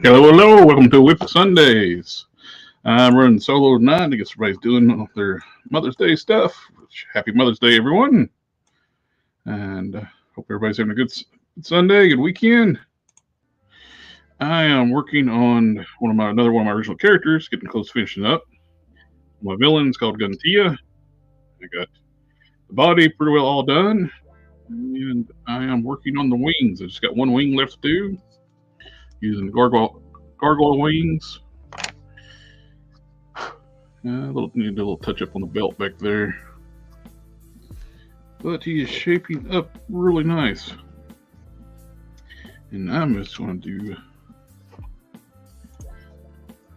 Hello, welcome to WIP IT Sundays. I'm running solo tonight. I guess everybody's doing their Mother's Day stuff. Happy Mother's Day, everyone. And hope everybody's having a good Sunday, good weekend. I am working on another one of my original characters, getting close to finishing up. My villain's called Guntia. I got the body pretty well all done. And I am working on the wings. I just got one wing left to do, using the gargoyle wings. Need a little touch up on the belt back there. But he is shaping up really nice. And I'm just going to do...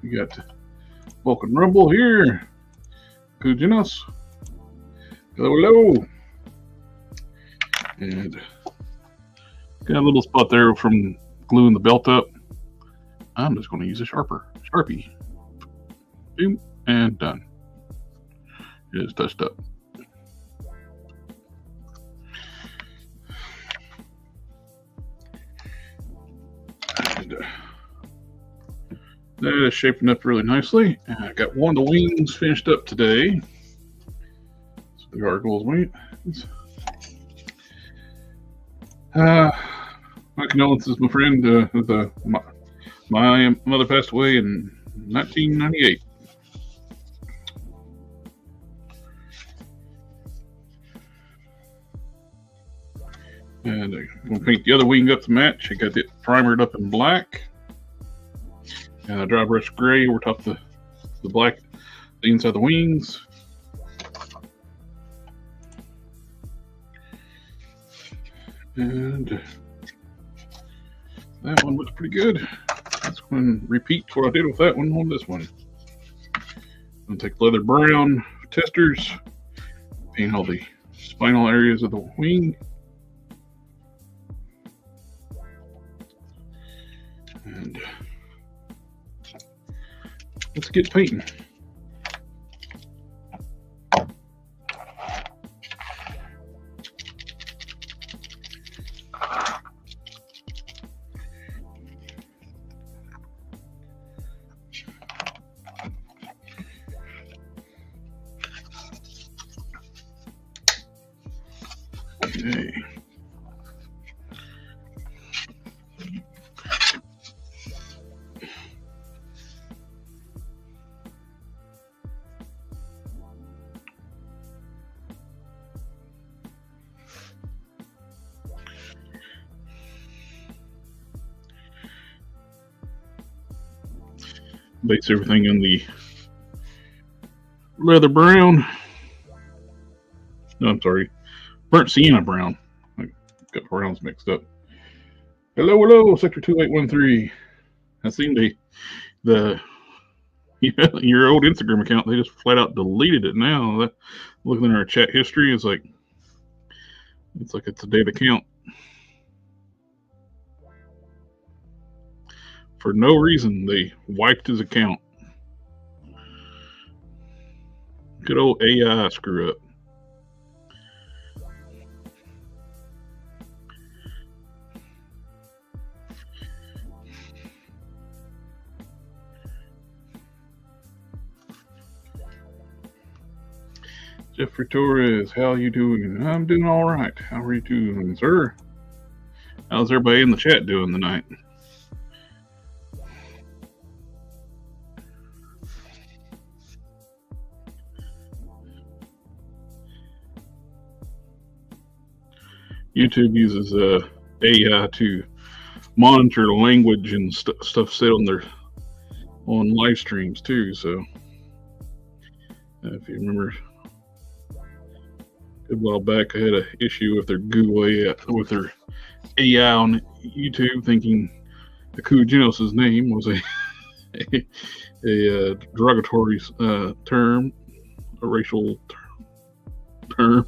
We got Vulcan Rumble here. Kujinos. Hello. And got a little spot there from gluing the belt up. I'm just going to use a Sharpie. Boom. And done. It is touched up. And that is shaping up really nicely. And I got one of the wings finished up today. So the gargoyle's wings. My condolences, my friend. My mother passed away in 1998. And I'm going to paint the other wing up to match. I got it primered up in black. And I dry brush gray over top the black, the inside of the wings. And that one looks pretty good. Let's go and repeat what I did with that one on this one. I'm going to take leather brown testers, paint all the spinal areas of the wing. And let's get painting. Okay. Base everything in the leather brown. No, I'm sorry, burnt sienna brown. I got browns mixed up. Hello, Sector 2813. I seen your old Instagram account. They just flat out deleted it now. Looking at our chat history, it's like it's a day of account. For no reason, they wiped his account. Good old AI screw up. Jeffrey Torres, how you doing? I'm doing all right. How are you doing, sir? How's everybody in the chat doing tonight? YouTube uses AI to monitor the language and stuff said on live streams too. So if you remember, a good while back, I had an issue with their with their AI on YouTube, thinking Akujinos' name was a derogatory term, a racial term.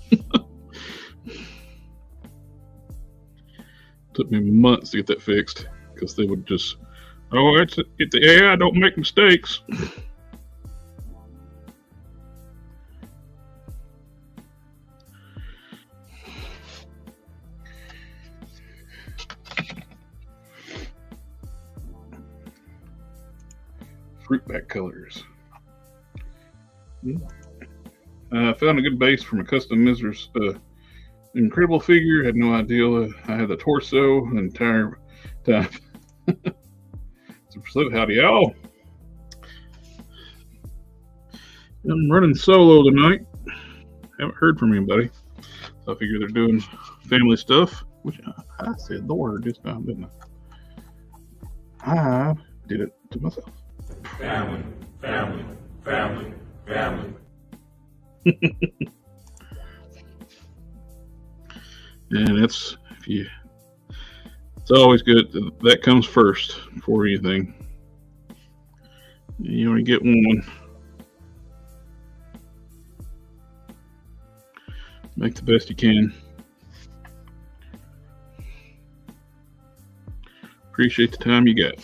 Took me months to get that fixed because they would just, the AI don't make mistakes. fruit back colors. Found a good base from a custom Mizra's incredible figure. Had no idea I had the torso the entire time. So howdy y'all. I'm running solo tonight. Haven't heard from anybody. So I figure they're doing family stuff, which I said the word this time, didn't I? I did it to myself. Family, family, family, family. And it's always good that comes first before anything. You only get one. Make the best you can. Appreciate the time you got.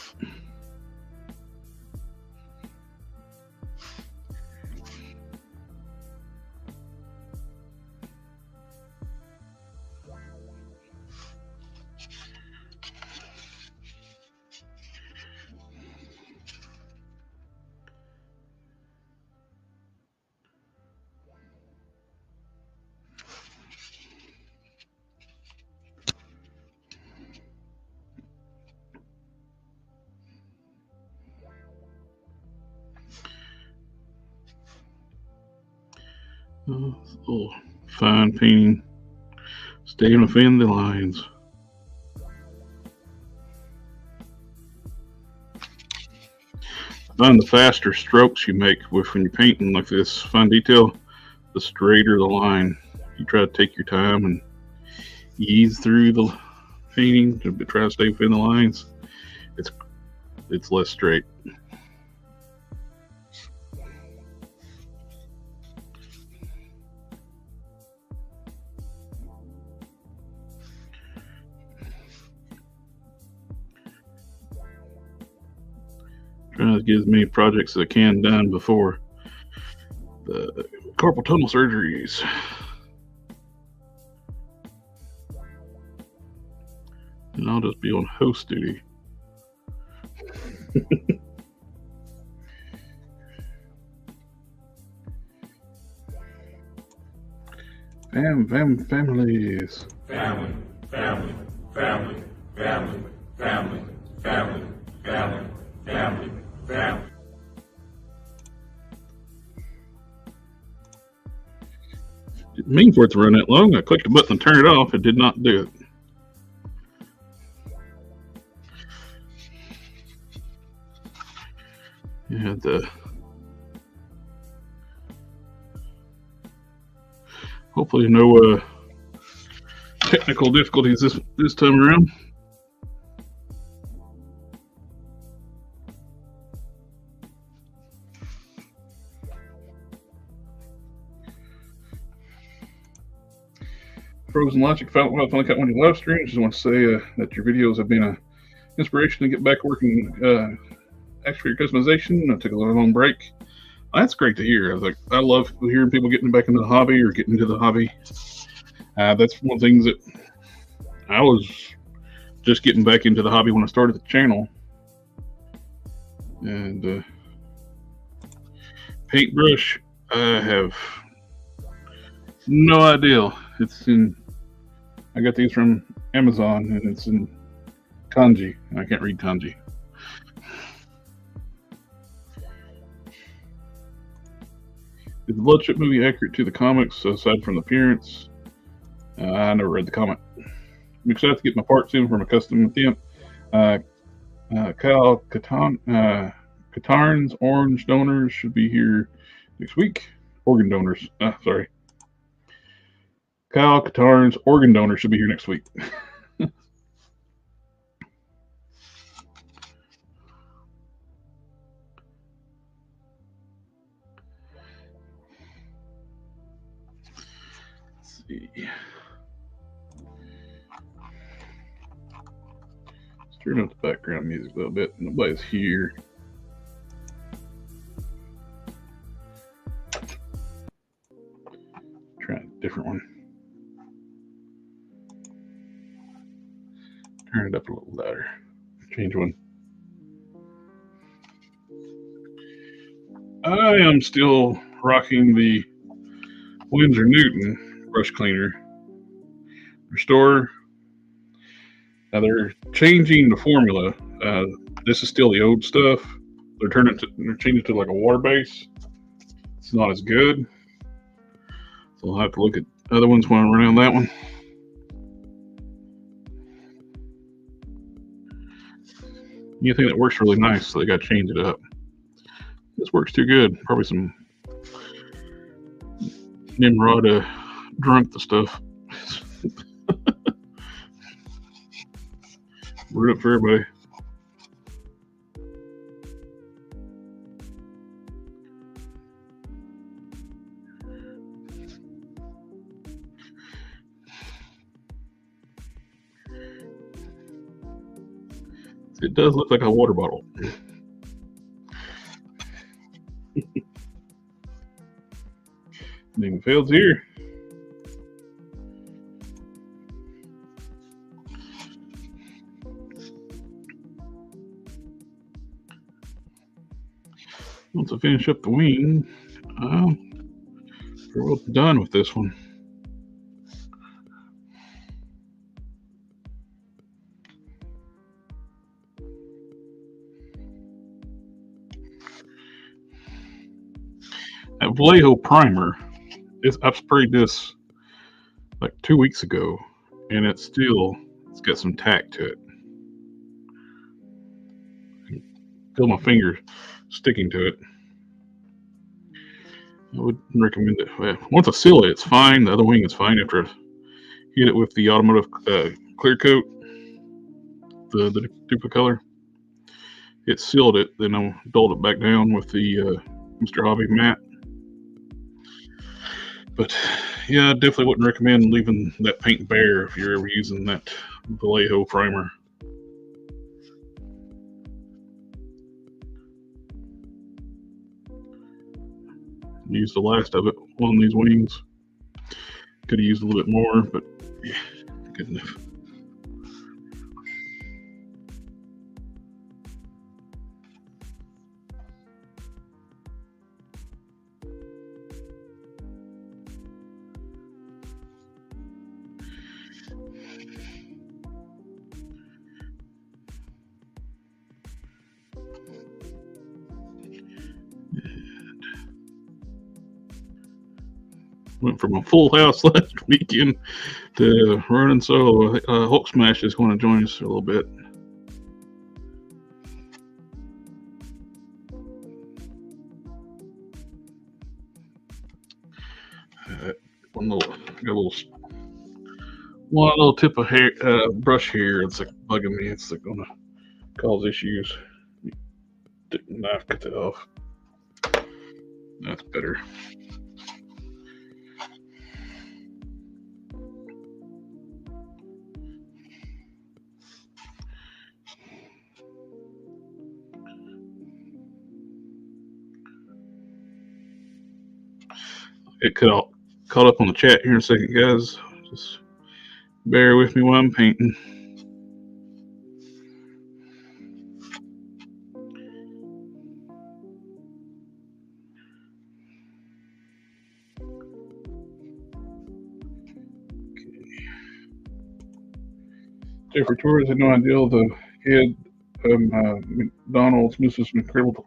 Little fine painting, staying within the lines. I find the faster strokes you make when you're painting like this fine detail, the straighter the line. You try to take your time and ease through the painting to try to stay within the lines. It's less straight. Trying to get as many projects as I can done before the carpal tunnel surgeries. And I'll just be on host duty. Families. Family, family, family, family, family, family, family, family, family. Didn't mean for it to run that long. I clicked the button and turned it off. It did not do it. Yeah, hopefully no technical difficulties this time around. Frozen Logic, finally got one of your live streams. Just want to say that your videos have been an inspiration to get back working exterior customization. I took a little long break. That's great to hear. I love hearing people getting back into the hobby or getting into the hobby. That's one of the things that I was just getting back into the hobby when I started the channel. And paintbrush, I have no idea. I got these from Amazon, and it's in kanji. I can't read kanji. Is the Bloodship movie accurate to the comics, aside from the appearance? I never read the comic. I'm excited to get my parts in from a custom with them. Kyle Katarn's orange donors should be here next week. Organ donors. Sorry. Kyle Katarn's organ donor should be here next week. Let's see. Let's turn up the background music a little bit. Nobody's here. Try a different one. Turn it up a little louder. Change one. I am still rocking the Winsor Newton brush cleaner Restorer. Now they're changing the formula. This is still the old stuff. They're changing it to like a water base. It's not as good. So I'll have to look at other ones when I run on that one. You think that works really nice, so they got to change it up. This works too good. Probably some Nimrod drunk the stuff. Root up for everybody. It does look like a water bottle. Nothing fails here. Once I finish up the wing, we're well done with this one. That Vallejo primer, I've sprayed this like 2 weeks ago, and it's got some tack to it. I feel my finger sticking to it. I would recommend it. Well, once I seal it, it's fine. The other wing is fine after I hit it with the automotive clear coat, the Duplicolor. It sealed it, then I dulled it back down with the Mr. Hobby matte. But yeah, I definitely wouldn't recommend leaving that paint bare if you're ever using that Vallejo primer. Used the last of it on these wings. Could have used a little bit more, but yeah, good enough. Went from a full house last weekend to running solo. Hulk Smash is going to join us a little bit. One little tip of hair, brush hair. It's like bugging me. It's like going to cause issues. Take the knife, cut that off. That's better. It caught up on the chat here in a second, guys. Just bear with me while I'm painting. Jeffrey Torres had no idea the head of McDonald's Mrs. Incredible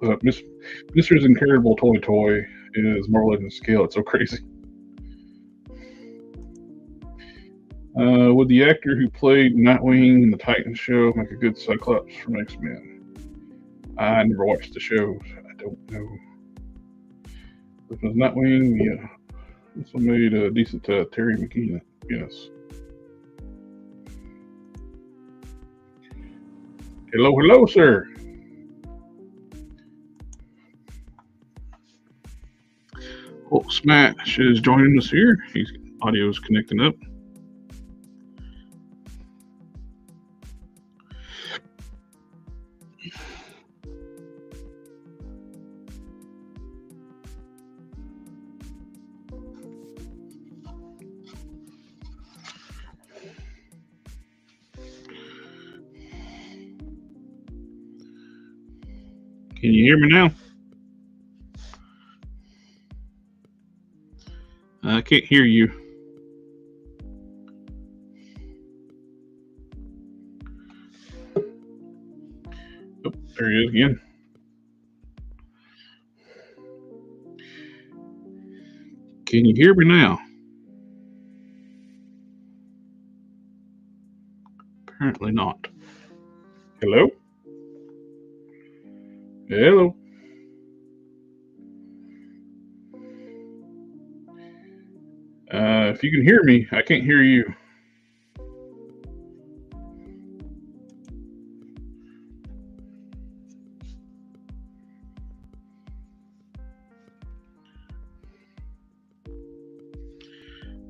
Toy is more than a scale. It's so crazy. Would the actor who played Nightwing in the Titans show make a good Cyclops from X-Men? I never watched the show. So I don't know. If it was Nightwing, yeah. Also made a decent Terry McKenna. Yes. Hello, sir. Hulk Smash is joining us here. His audio is connecting up. Can you hear me now? can't hear you. Oh, there he is again. Can you hear me now? Apparently not. Hello? Hello? If you can hear me, I can't hear you.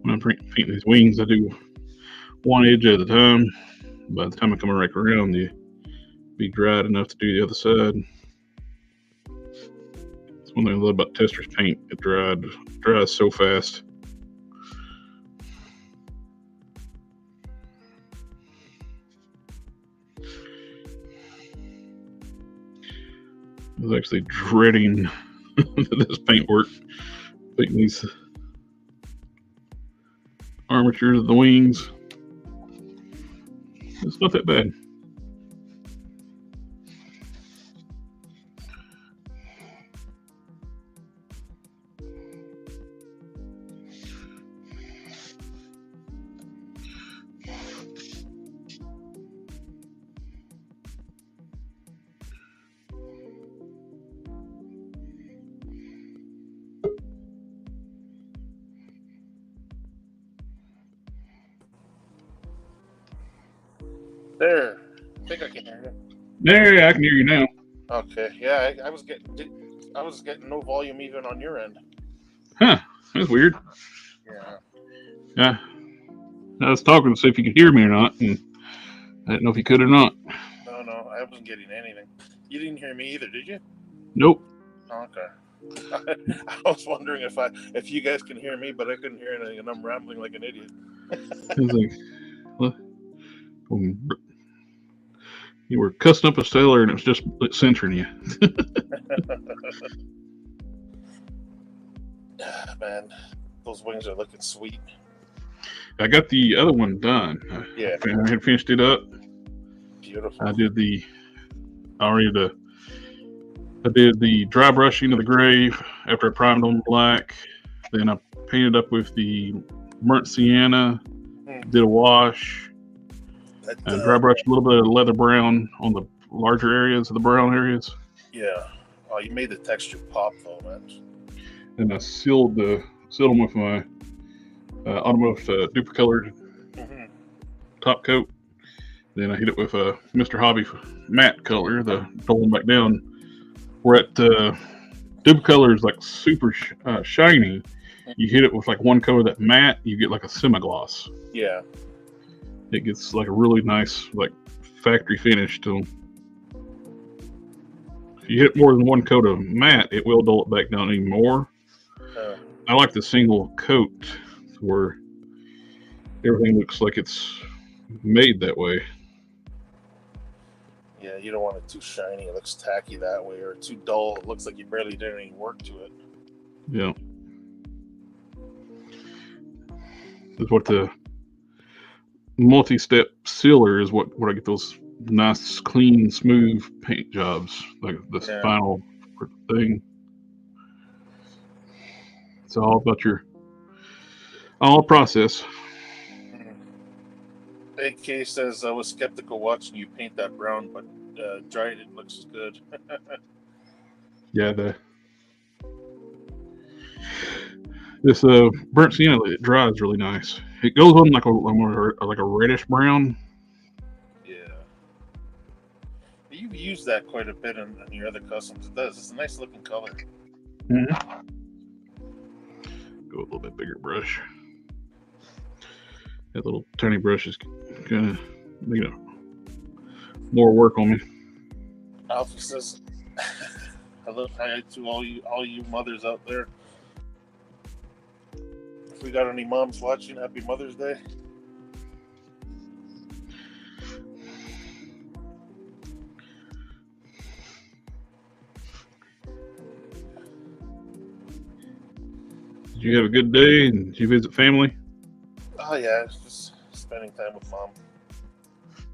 When I'm painting these wings, I do one edge at a time. By the time I come right around, they'll be dried enough to do the other side. It's one thing I love about Tester's paint. It dries so fast. I was actually dreading this paint work, painting these armatures of the wings. It's not that bad. There. I think I can hear you. There, I can hear you now. Okay. Yeah, I was getting no volume even on your end. Huh? That's weird. Yeah. Yeah. I was talking to see if you could hear me or not, and I didn't know if you could or not. No, I wasn't getting anything. You didn't hear me either, did you? Nope. Okay. I was wondering if you guys can hear me, but I couldn't hear anything, and I'm rambling like an idiot. I was like, what? You were cussing up a sailor, and it was just censoring you. Man, those wings are looking sweet. I got the other one done. Yeah. I had finished it up. Beautiful. I did the dry brushing of the grave after I primed on black. Then I painted up with the burnt sienna. Did a wash. And dry brushed a little bit of leather brown on the larger areas of the brown areas. Yeah. Oh, you made the texture pop though, man. And I sealed them with my automotive duplicolored top coat. Then I hit it with a Mr. Hobby matte color, the rolling back down. Where at Dupcolor is like super shiny. You hit it with like one coat of that matte, you get like a semi-gloss. Yeah. It gets like a really nice like factory finish to them. If you hit more than one coat of matte, it will dull it back down even more. I like the single coat where everything looks like it's made that way. Yeah, you don't want it too shiny. It looks tacky that way, or too dull. It looks like you barely did any work to it. Yeah. That's what the multi-step sealer is. What I get those nice, clean, smooth paint jobs, like this final thing. It's all about your process. AK says I was skeptical watching you paint that brown, but dried it looks good. Yeah, this burnt sienna, it dries really nice. It goes on like a reddish brown. Yeah. You've used that quite a bit in your other customs. It does. It's a nice looking color. Mm-hmm. Go a little bit bigger brush. That little tiny brush is gonna make more work on me. Alpha says, "Hello, hi to all you mothers out there. If we got any moms watching, happy Mother's Day." Did you have a good day? And did you visit family? Oh yeah, it's just spending time with mom.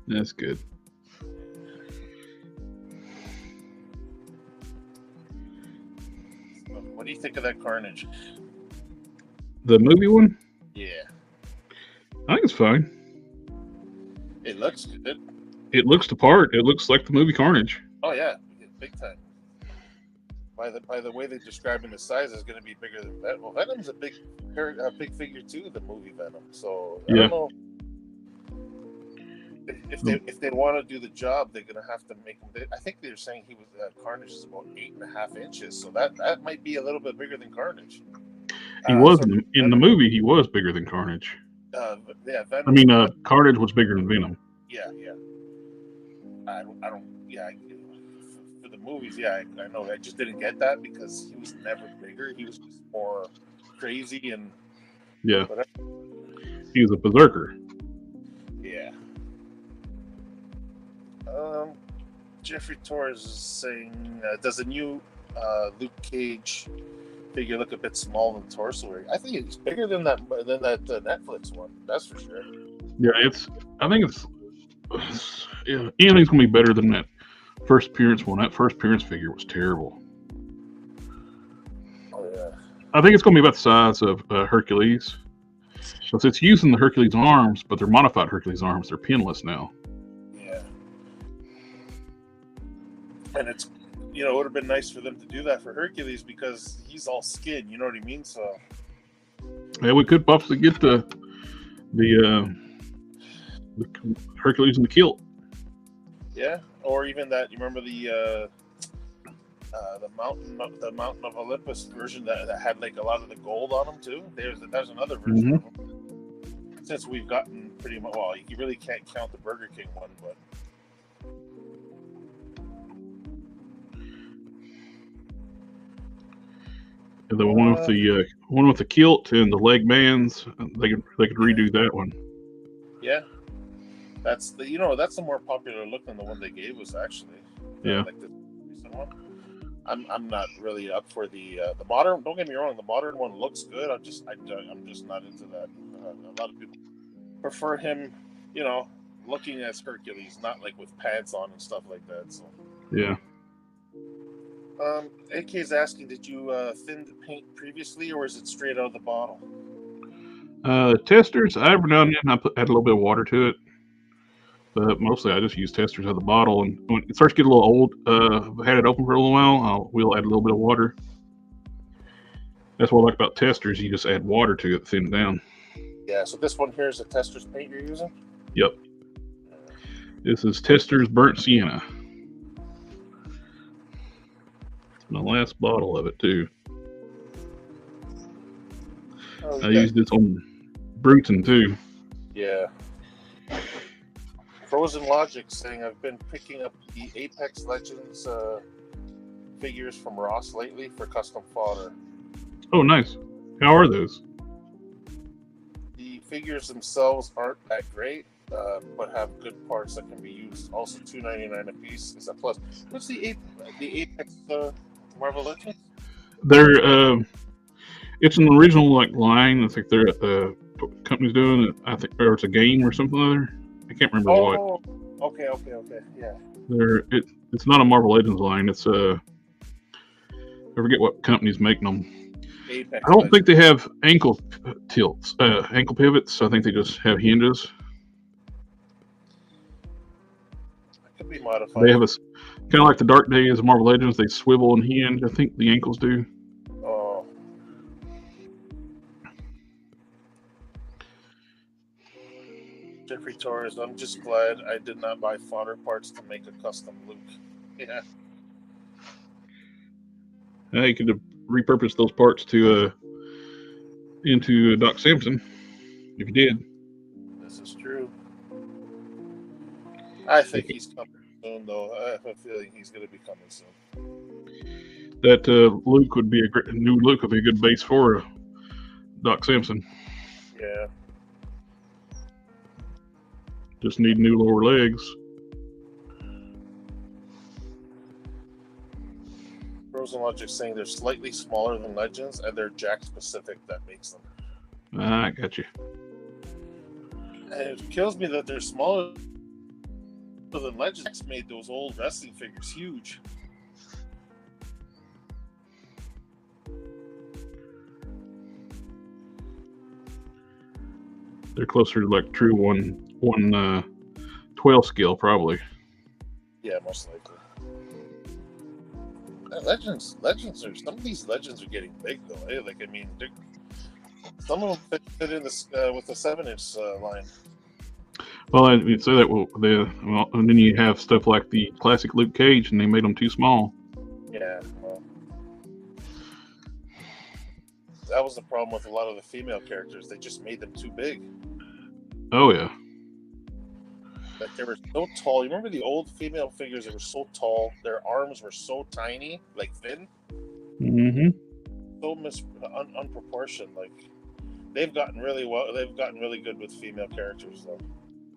That's good. What do you think of that Carnage? The movie one? Yeah, I think it's fine. it looks good. It looks the part. It looks like the movie Carnage. Oh yeah, big time. By the way they describe him, the size is going to be bigger than Venom. Well, Venom's a big figure too. The movie Venom. So I don't know if they want to do the job, they're going to have to make him. I think they're saying he was Carnage is about 8.5 inches. So that might be a little bit bigger than Carnage. He was in the movie. He was bigger than Carnage. Yeah, Venom. I mean, Carnage was bigger than Venom. Yeah. I don't. Yeah. For the movies, yeah, I know. I just didn't get that because he was never bigger. He was just more crazy and whatever. He was a berserker. Yeah. Jeffrey Torres is saying, does a new Luke Cage figure look a bit small in torso? I think he's bigger than that Netflix one. That's for sure. Yeah, I think it's. Anything's gonna be better than that first appearance one. That first appearance figure was terrible. Oh yeah. I think it's gonna be about the size of Hercules. Because it's using the Hercules arms, but they're modified Hercules arms. They're pinless now. Yeah. And it's, it would have been nice for them to do that for Hercules because he's all skin. You know what I mean? So. Yeah, we could possibly get the Hercules in the kilt. Yeah, or even that. You remember the Mountain of Olympus version that had like a lot of the gold on them too. There's another version of them. Since we've gotten pretty much, well, you really can't count the Burger King one, but the one with the kilt and the leg bands, they could redo that one. Yeah, that's the that's the more popular look than the one they gave us actually. Yeah, like the recent one. I'm not really up for the modern. Don't get me wrong, the modern one looks good. I'm just not into that. A lot of people prefer him, looking as Hercules, not like with pants on and stuff like that. So yeah. AK is asking, did you thin the paint previously, or is it straight out of the bottle? Testers, every now and then add a little bit of water to it, but mostly I just use testers out of the bottle. And when it starts to get a little old, I've had it open for a little while, we'll add a little bit of water. That's what I like about testers. You just add water to it, thin it down. Yeah, so this one here is a tester's paint you're using? Yep. This is Tester's Burnt Sienna. My last bottle of it too. I used this on Bruton too. Yeah. Frozen Logic saying, I've been picking up the Apex Legends figures from Ross lately for custom fodder. Oh, nice. How are those? The figures themselves aren't that great, but have good parts that can be used. Also, $2.99 a piece is a plus. What's the Apex Marvel Legends? They're it's an original line. I think they're company's doing it. I think, or it's a game or something other. I can't remember what. Oh, okay, yeah. It's not a Marvel Legends line. It's I forget what company's making them. Apex I don't think they have ankle tilts, ankle pivots. I think they just have hinges. It could be modified. They have kind of like the Dark Days of Marvel Legends. They swivel and hinge. I think the ankles do. Oh. Jeffrey Torres, I'm just glad I did not buy fodder parts to make a custom Luke. Yeah. You could have repurposed those parts to into Doc Samson if you did. This is true. I think he's coming soon, though. I have a feeling he's going to be coming soon. That Luke would be new Luke would be a good base for Doc Samson. Yeah. Just need new lower legs. Frozen Logic saying they're slightly smaller than Legends, and they're Jack specific that makes them. I got you. And it kills me that they're smaller than Legends. Made those old wrestling figures huge. They're closer to like true 1/12 scale, probably. Yeah, most likely. Legends are, some of these Legends are getting big though. Eh? Like, I mean, some of them fit in this with the 7-inch line. Well, I mean, so that and then you have stuff like the classic Luke Cage, and they made them too small. Yeah, well, that was the problem with a lot of the female characters. They just made them too big. Oh yeah. Like, they were so tall. You remember the old female figures that were so tall? Their arms were so tiny, like thin. Mm-hmm. So unproportioned. Like, they've gotten really well. They've gotten really good with female characters, though.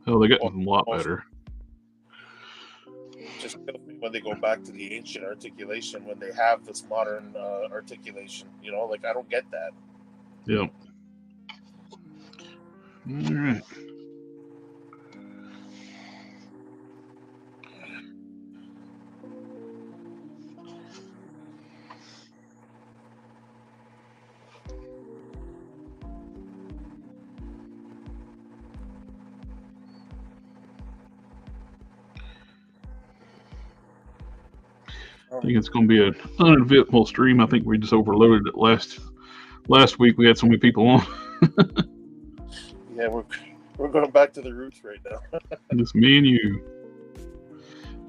Oh, they got a lot better. Just when they go back to the ancient articulation, when they have this modern articulation, you know, like, I don't get that. Yep. All right. I think it's going to be an uneventful stream. I think we just overloaded it last week. We had so many people on. Yeah, we're going back to the roots right now. Just me and you,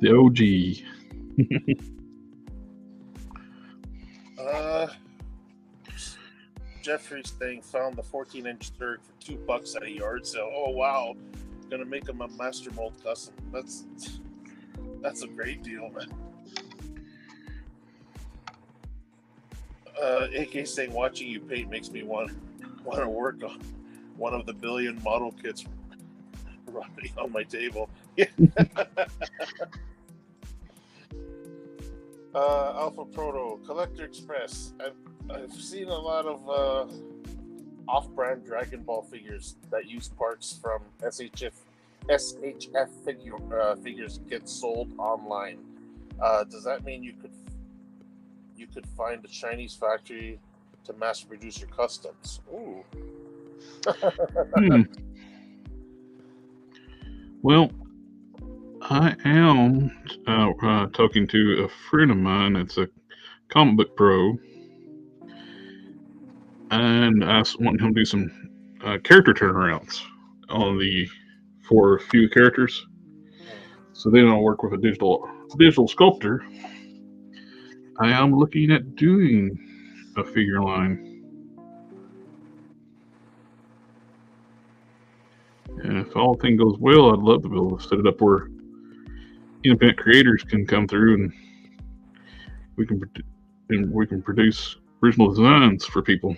the OG. Jeffrey's thing found the 14-inch Zerg for $2 at a yard sale. Oh wow, gonna make him a master mold custom. That's a great deal, man. AK saying watching you paint makes me want to work on one of the billion model kits running on my table. Yeah. Alpha Proto Collector Express. I've seen a lot of off-brand Dragon Ball figures that use parts from SHF figures get sold online. Does that mean you could find a Chinese factory to mass produce your customs? Ooh. Well, I am talking to a friend of mine that's a comic book pro, and I want him to do some character turnarounds for a few characters. So then I'll work with a digital sculptor. I am looking at doing a figure line. And if all things goes well, I'd love to be able to set it up where independent creators can come through and we can produce original designs for people.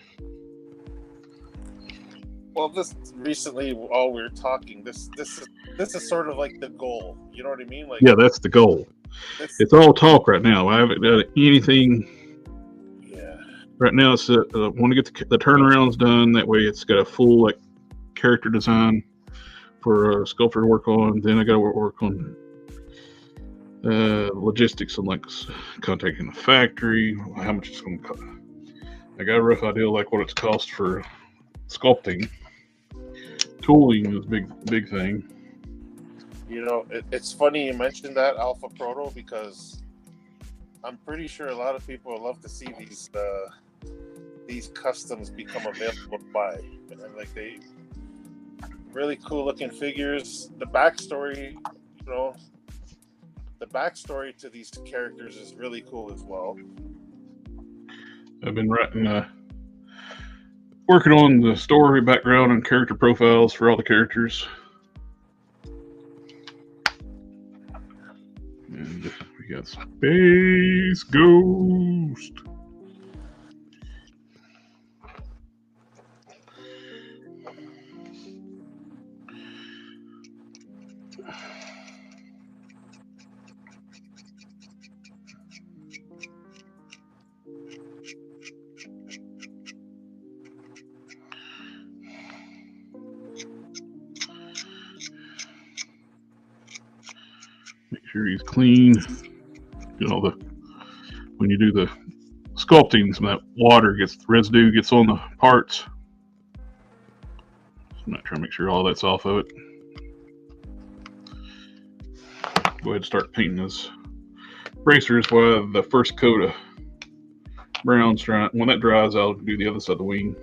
Well, this recently, while we were talking, this is sort of like the goal. You know what I mean? Like, yeah, that's the goal. It's all talk right now. I haven't done anything. Yeah. Right now, it's want to get the turnarounds done. That way, it's got a full character design for a sculptor to work on. Then I got to work on logistics and contacting the factory, how much it's going to cost. I got a rough idea what it's cost for sculpting. Tooling is a big thing. You know, it's funny you mentioned that, Alpha Proto, because I'm pretty sure a lot of people would love to see these customs become available to buy. And they really cool looking figures. The backstory, to these characters is really cool as well. I've been working on the story background and character profiles for all the characters. And we got Space Ghost. Make sure he's clean. You know, when you do the sculpting, some of that residue gets on the parts. I'm not trying to make sure all that's off of it. Go ahead and start painting his bracers while the first coat of brown's dry. When that dries, I'll do the other side of the wing.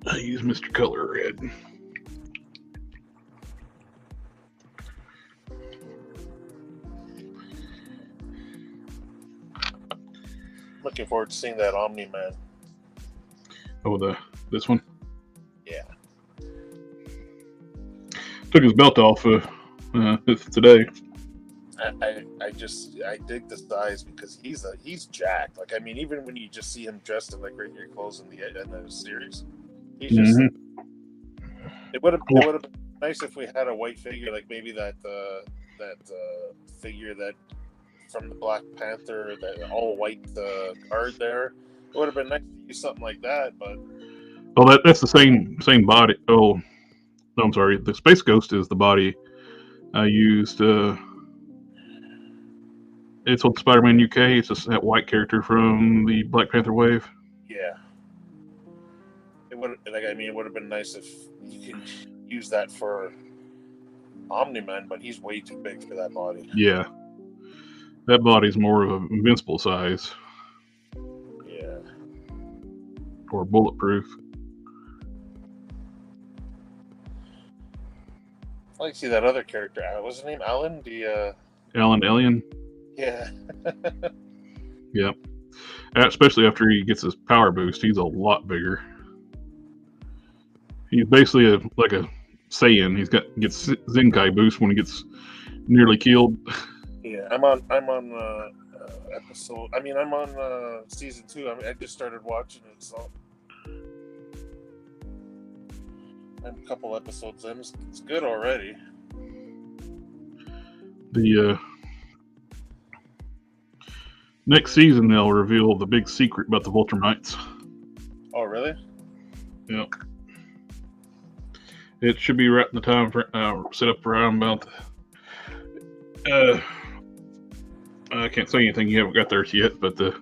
I use Mr. Color Red. Looking forward to seeing that Omni-Man. Oh, this one? Yeah. Took his belt off today. I dig the size because he's jacked. Like, I mean, even when you just see him dressed in like regular clothes in the series, he's just. It would have been nice if we had a white figure, like maybe that figure that from the Black Panther, that all white guard there. It would have been nice to use something like that, but. Oh, that's the same body. Oh, no, I'm sorry. The Space Ghost is the body I used. It's on Spider-Man UK. It's just that white character from the Black Panther wave. Yeah. It would have been nice if you could use that for Omni-Man, but he's way too big for that body. Yeah. That body's more of an invincible size. Yeah. Or bulletproof. I like to see that other character. What's his name? Alan? Alan Alien? Yeah. Yeah. Especially after he gets his power boost, he's a lot bigger. He's basically like a Saiyan. Gets Zenkai boost when he gets nearly killed. Yeah, I'm on episode. I'm on season 2. I just started watching it, so I'm a couple episodes in. It's good already. The next season they'll reveal the big secret about the Vultramites. Oh, really? Yep. It should be right in the time for set up around about. I can't say anything. You haven't got there yet, but the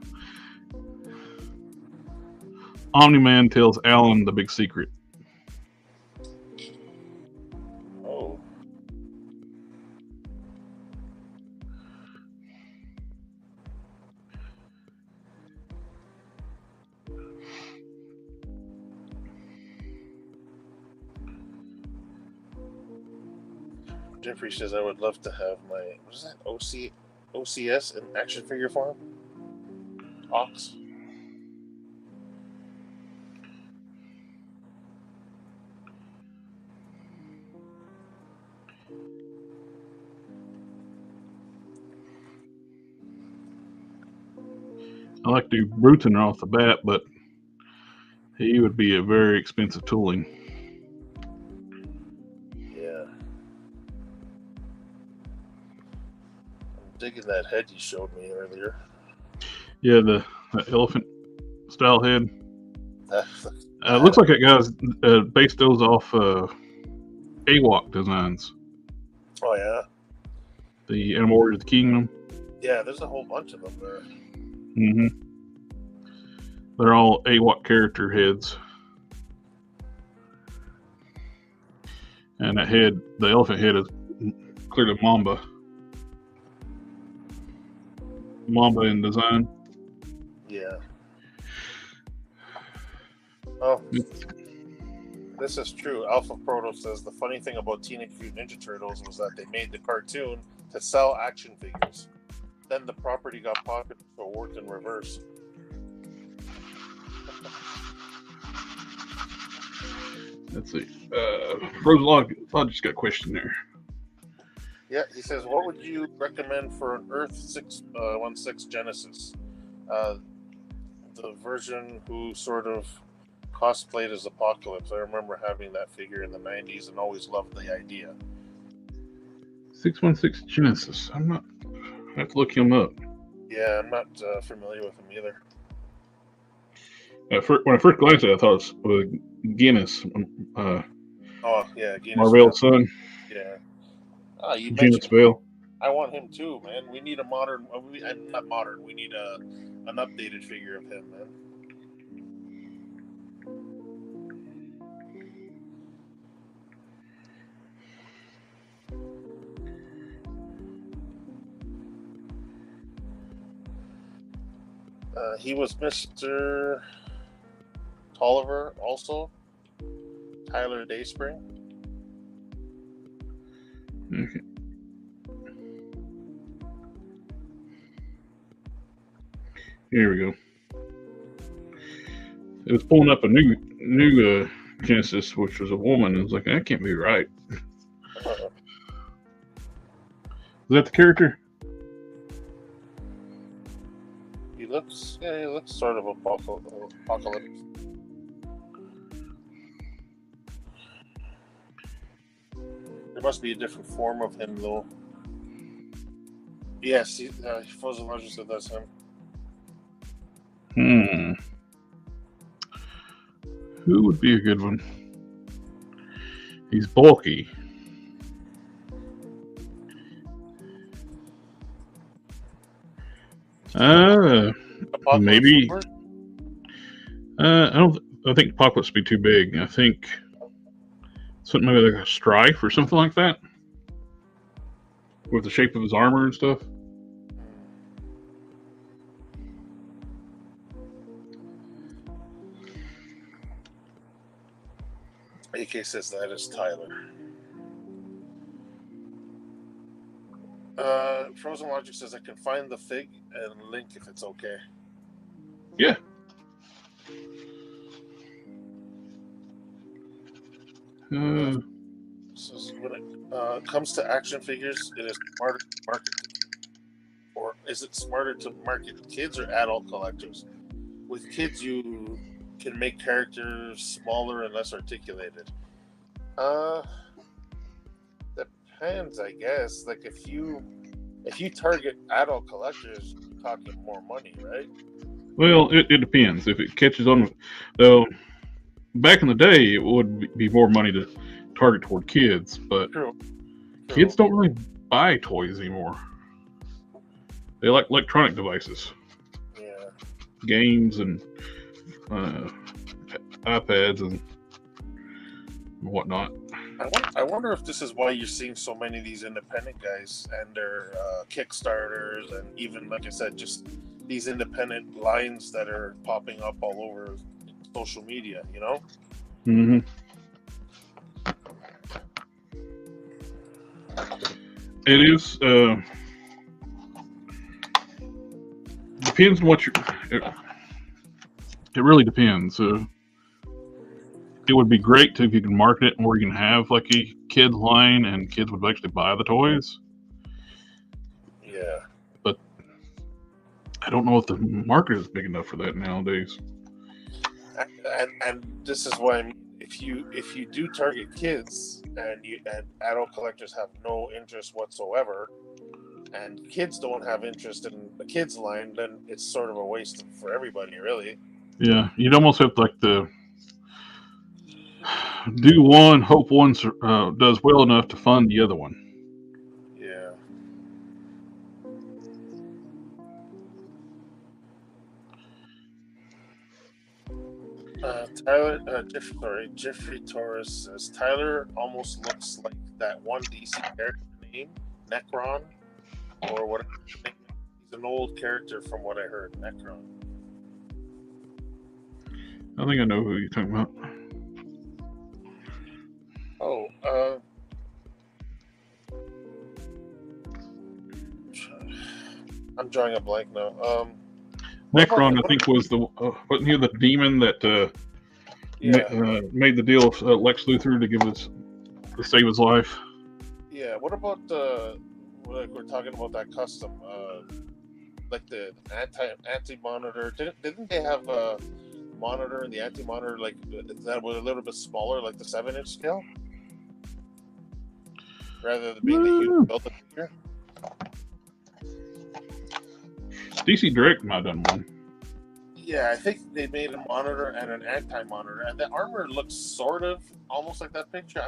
Omni-Man tells Alan the big secret. Oh. Jeffrey says, I would love to have my, what is that, OCS in action figure form? Ox? I like to do Bruton off the bat, but he would be a very expensive tooling. Yeah. I'm digging that head you showed me earlier. Yeah, the elephant style head. Looks like that guy's based those off AWOC designs. Oh, yeah? The Animal Warriors of the Kingdom. Yeah, there's a whole bunch of them there. Mm-hmm. They're all AWOC character heads. And that head, the elephant head, is clearly Mamba. Mamba in design. Yeah. Oh. This is true. Alpha Proto says the funny thing about Teenage Mutant Ninja Turtles was that they made the cartoon to sell action figures. Then the property got popular, so it worked in reverse. Let's see. Frozen Log just got a question there. Yeah, he says, what would you recommend for an Earth 616 Genesis? The version who sort of cosplayed as Apocalypse. I remember having that figure in the 90s and always loved the idea. 616 Genesis. I'm not. I have to look him up. Yeah, I'm not familiar with him either. When I first glanced at it, I thought it was Guinness. Oh yeah, Guinness Marvell's Vale. son. Yeah. Ah, you Guinness mentioned. Vale. I want him too, man. We need a modern. Not modern. We need an updated figure of him, man. He was Mr. Tolliver also. Tyler Dayspring. Okay. Here we go. It was pulling up a new Genesis, which was a woman. It was like, that can't be right. Is that the character? He looks sort of apocalyptic. There must be a different form of him, though. Yes, Frozen Legends said that's him. Who would be a good one? He's bulky. Maybe. I think Apocalypse would be too big. I think something maybe like a Strife or something like that, with the shape of his armor and stuff. AK says that is Tyler. Frozen Logic says I can find the fig and link if it's okay. Yeah. So when it comes to action figures, it is smarter to market, or is it smarter to market kids or adult collectors? With kids, you can make characters smaller and less articulated. Depends, I guess. Like if you target adult collectors, you're talking more money, right? Well, it depends. If it catches on, though, back in the day, it would be more money to target toward kids, but True. Kids don't really buy toys anymore. They like electronic devices. Yeah. Games and iPads and whatnot. I wonder if this is why you're seeing so many of these independent guys and their Kickstarters, and even, like I said, just these independent lines that are popping up all over social media, you know? Mm-hmm. It is. Depends on what it really depends. It would be great if you can market it where you can have like a kid line and kids would actually buy the toys. Yeah. But I don't know if the market is big enough for that nowadays. And this is why I mean, if you do target kids and adult collectors have no interest whatsoever, and kids don't have interest in the kids line, then it's sort of a waste for everybody, really. Yeah, you'd almost have to do one, hope one does well enough to fund the other one. Yeah. Jeffrey Torres says Tyler almost looks like that one DC character name, Necron, or whatever. He's an old character from what I heard, Necron. I think I know who you're talking about. Oh, I'm drawing a blank now. Necron, I think, was wasn't he the demon that made the deal with Lex Luthor to save his life? Yeah. What about we're talking about that custom, like the anti-monitor? Didn't they have a monitor and the anti-monitor that was a little bit smaller, like the 7-inch scale? rather than being the huge built figure. DC Direct might have done one. Yeah, I think they made a monitor and an anti-monitor, and the armor looks sort of almost like that picture.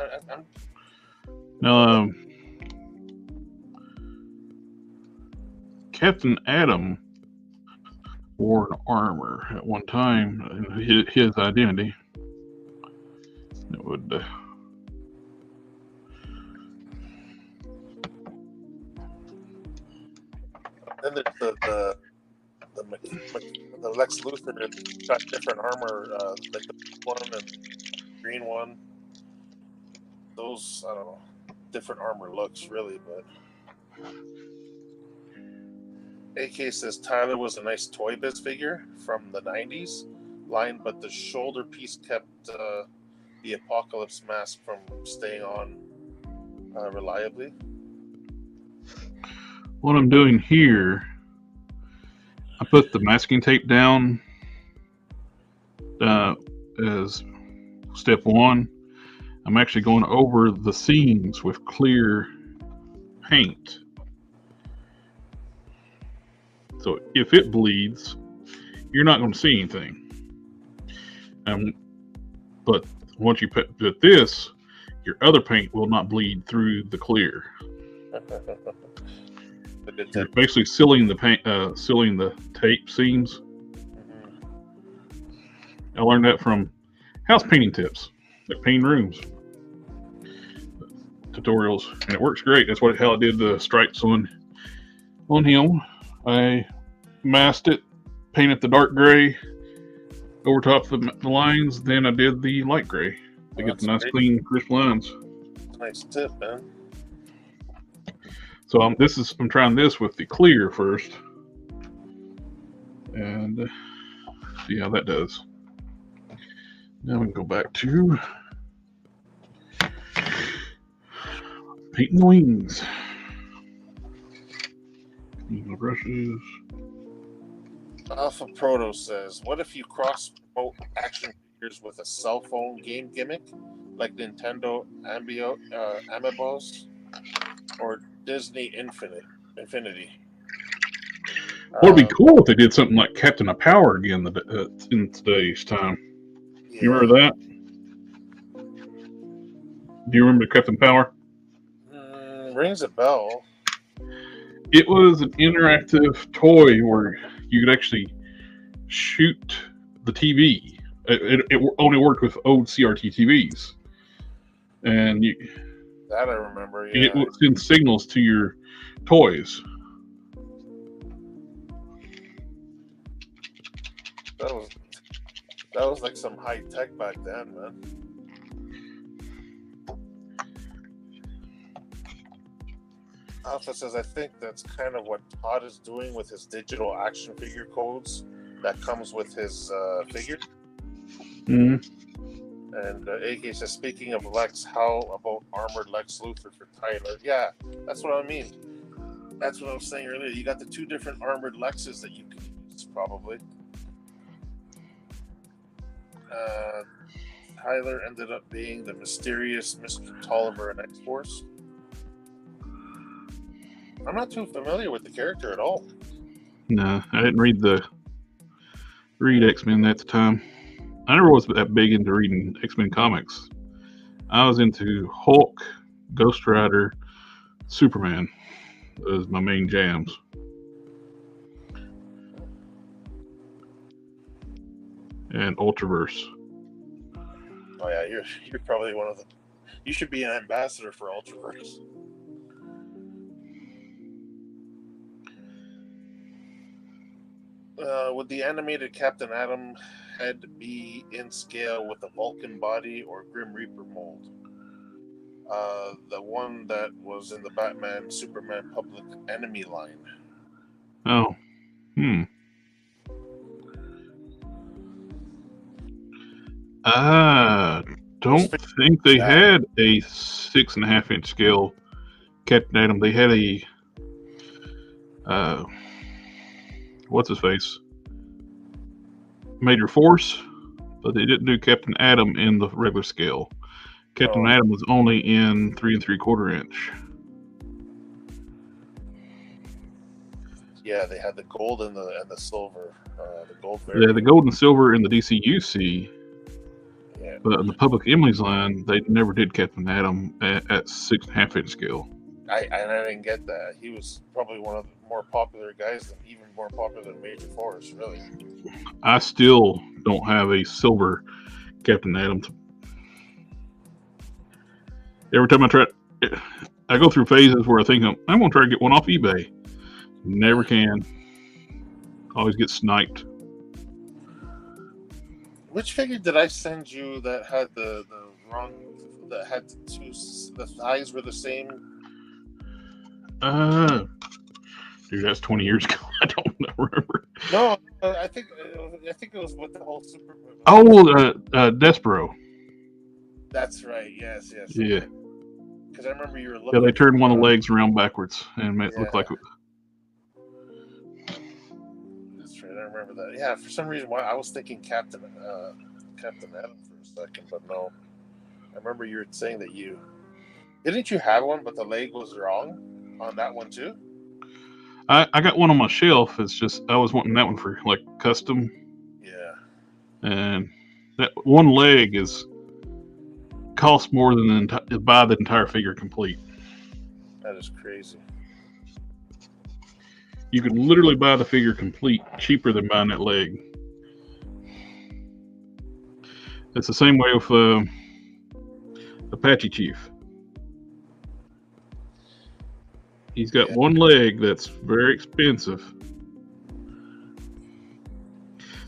Now, Captain Atom wore an armor at one time in his identity. It would. Then there's the Lex Luthor that got different armor, like the blue one and green one. Those, I don't know, different armor looks really, but. AK says Tyler was a nice Toy Biz figure from the 90s line, but the shoulder piece kept the Apocalypse mask from staying on reliably. What I'm doing here, I put the masking tape down as step one. I'm actually going over the seams with clear paint. So if it bleeds, you're not going to see anything. But once you put this, your other paint will not bleed through the clear. You're basically sealing the paint, sealing the tape seams. I learned that from house painting tips, like painting rooms tutorials, and it works great. That's how I did the stripes on him. I masked it, painted the dark gray over top of the lines. Then I did the light gray to get the nice, clean, crisp lines. Nice tip, man. So I'm trying this with the clear first, and see how that does. Now we can go back to painting the wings. My brushes. Alpha Proto says, what if you cross-promote action figures with a cell phone game gimmick, like Nintendo Amiibos or Disney Infinity? What would be cool if they did something like Captain of Power again in today's time. Yeah. You remember that? Do you remember Captain Power? Rings a bell. It was an interactive toy where you could actually shoot the TV. It only worked with old CRT TVs, and that I remember. Yeah. It would send signals to your toys. That was like some high tech back then, man. Alpha says, I think that's kind of what Todd is doing with his digital action figure codes that comes with his figure. Mm-hmm. And AK says, speaking of Lex, how about armored Lex Luthor for Tyler? Yeah, that's what I mean. That's what I was saying earlier. You got the two different armored Lexes that you can use, probably. Tyler ended up being the mysterious Mr. Tolliver in X-Force. I'm not too familiar with the character at all. No, I didn't read X-Men at the time. I never was that big into reading X-Men comics. I was into Hulk, Ghost Rider, Superman. Those my main jams. And Ultraverse. Oh yeah, you're probably one of the. You should be an ambassador for Ultraverse. Would the animated Captain Atom head be in scale with the Vulcan body or Grim Reaper mold? The one that was in the Batman Superman Public Enemy line. Oh. I don't think they had a 6.5 inch scale Captain Atom. They had a what's his face? Major Force, but they didn't do Captain Atom in the regular scale. Captain Atom was only in 3 3/4 inch. Yeah, they had the gold and the silver. The gold Yeah, variant. the gold and silver in the DCUC, Yeah. but in the Public Emily's line, they never did Captain Atom at 6.5 inch scale. I didn't get that. He was probably one of the more popular guys, and even more popular than Major Force, really. I still don't have a silver Captain Atom. Every time I try, I go through phases where I think I'm going to try to get one off eBay. Never can. Always get sniped. Which figure did I send you that had the wrong? That had the thighs were the same. Dude, that's 20 years ago. I don't remember. No, I think it was with the whole super. Oh, Despero. That's right. Yes. Yeah. Because I remember you were looking. Yeah, they turned one of the legs around backwards and it looked like it. That's right. I remember that. Yeah, for some reason, I was thinking Captain Atom for a second, but no. I remember you were saying that didn't you have one, but the leg was wrong on that one too. I got one on my shelf. It's just I was wanting that one for like custom. Yeah. And that one leg costs more than to buy the entire figure complete. That is crazy. You could literally buy the figure complete cheaper than buying that leg. It's the same way with Apache Chief. He's got one leg that's very expensive.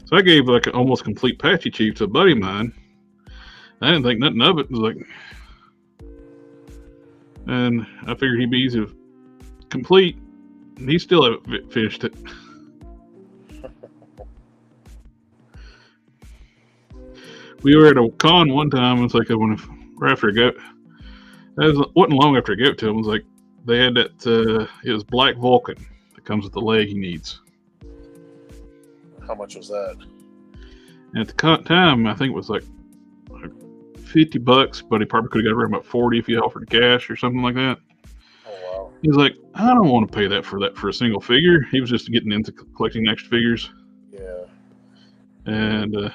So I gave like an almost complete Apache Chief to a buddy of mine. I didn't think nothing of it. It was like, and I figured he'd be easy to complete. And he still haven't finished it. We were at a con one time. It's like right after I got. It wasn't long after I got to him. It was like they had that. It was Black Vulcan that comes with the leg he needs. How much was that? And at the time, I think it was like $50, but he probably could have got around about 40 if he offered cash or something like that. Oh wow! He's like, I don't want to pay that for a single figure. He was just getting into collecting extra figures. Yeah. And I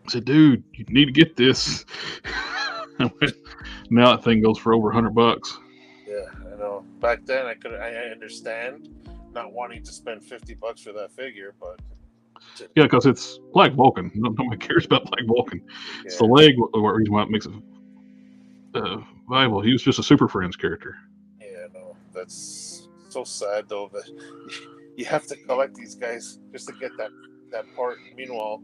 said, dude, you need to get this. Now that thing goes for over $100. Yeah, I know. Back then, I understand not wanting to spend $50 for that figure, but yeah, because it's Black Vulcan. Nobody cares about Black Vulcan. Yeah. It's the leg. The reason why it makes it viable. He was just a Super Friends character. Yeah, no, that's so sad though that you have to collect these guys just to get that part. Meanwhile,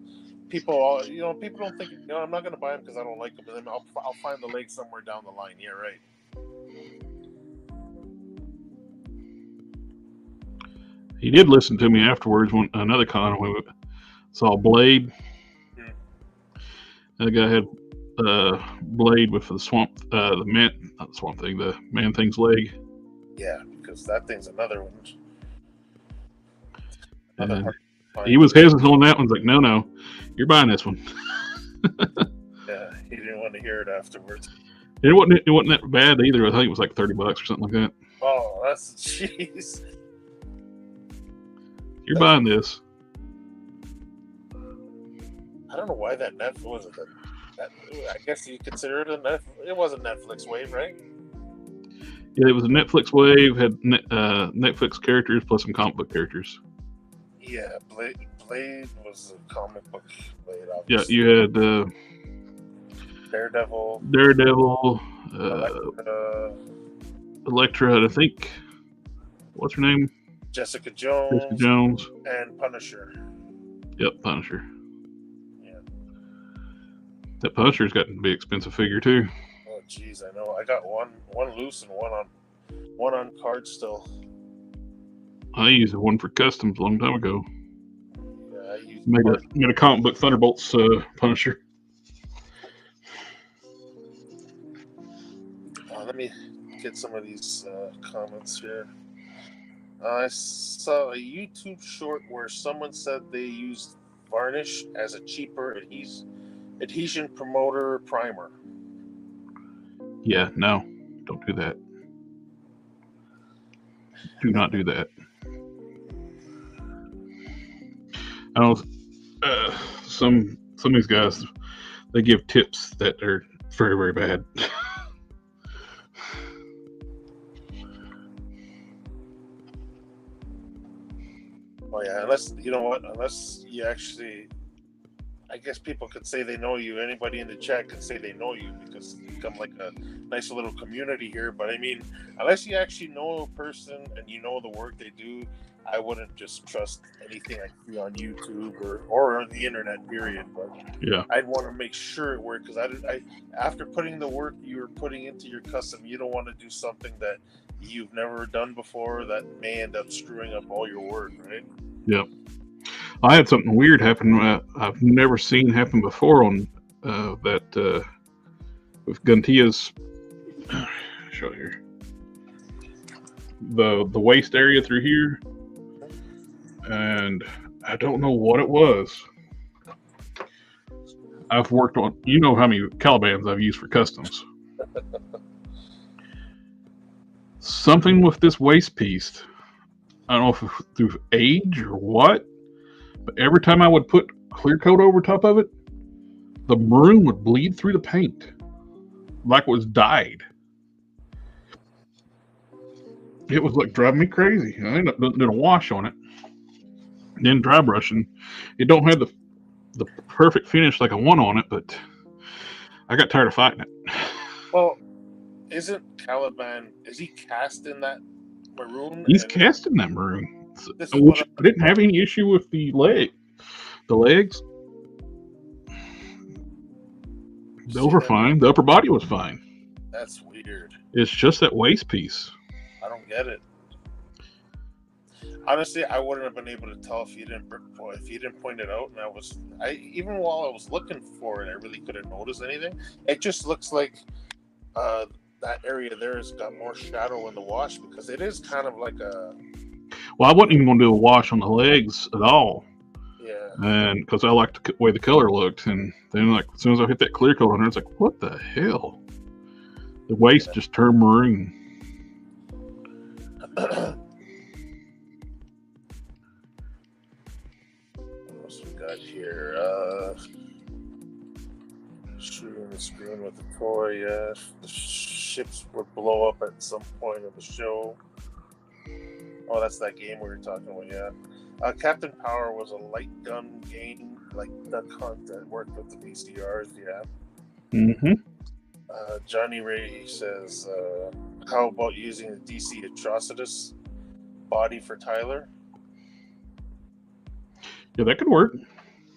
people don't think, I'm not going to buy them because I don't like them, and then I'll find the leg somewhere down the line. Yeah, right. He did listen to me afterwards when another con we saw Blade. The guy had Blade with the Man Thing's leg. Yeah, because that thing's another one. He was hesitant on that one. Like, no, you're buying this one. Yeah, he didn't want to hear it afterwards. It wasn't that bad either. I think it was like $30 or something like that. Oh, that's jeez. You're buying this. I don't know why that Netflix wasn't that. I guess you consider it it was a Netflix wave, right? Yeah, it was a Netflix wave. Had Netflix characters plus some comic book characters. Yeah, Blade was a comic book Blade. Yeah, Obviously. you had Daredevil, Elektra, and I think what's her name? Jessica Jones, and Punisher. Yep, Punisher. Yeah, that Punisher's got to be an expensive figure too. Oh, jeez, I know. I got one loose and one on card still. I used one for customs a long time ago. Yeah, I used made a comic book Thunderbolts Punisher. Let me get some of these comments here. I saw a YouTube short where someone said they used varnish as a cheaper adhesion promoter primer. Yeah, no, don't do that. Do not do that. I don't. Some of these guys, they give tips that are very, very bad. Oh yeah, unless you know what, unless you actually, I guess people could say they know you. Anybody in the chat could say they know you because it's become like a nice little community here. But I mean, unless you actually know a person and you know the work they do, I wouldn't just trust anything I see on YouTube or on the internet. Period. But Yeah. I'd want to make sure it worked because I after putting the work you're putting into your custom, you don't want to do something that you've never done before that may end up screwing up all your work, right? Yep. I had something weird happen. I've never seen happen before on that with Guntia's. Show here. The waist area through here, and I don't know what it was. I've worked on, you know how many Calibans I've used for customs. Something with this waist piece. I don't know if it's through age or what, but every time I would put clear coat over top of it, the maroon would bleed through the paint like it was dyed. It was like driving me crazy. I ended up doing a wash on it, then dry brushing. It don't have the perfect finish like I want on it, but I got tired of fighting it. Well, isn't Caliban? Is he cast in that maroon? He's cast in that maroon, This is which I didn't have any issue with the legs. Those were fine. The upper body was fine. That's weird. It's just that waist piece. I don't get it. Honestly, I wouldn't have been able to tell if you didn't point it out. And even while I was looking for it, I really couldn't notice anything. It just looks like that area there has got more shadow in the wash because it is kind of like a. Well, I wasn't even going to do a wash on the legs at all. Yeah. And because I liked the way the color looked, and then like as soon as I hit that clear coat on it, it's like, what the hell? The waist just turned maroon. What else we got here? Shooting the screen with the toy. Yeah, the ships would blow up at some point of the show. Oh, that's that game we were talking about. Yeah. Captain Power was a light gun game, like that content worked with the VCRs. Yeah. Mm-hmm. Johnny Ray says, "How about using the DC Atrocitus body for Tyler?" Yeah, that could work.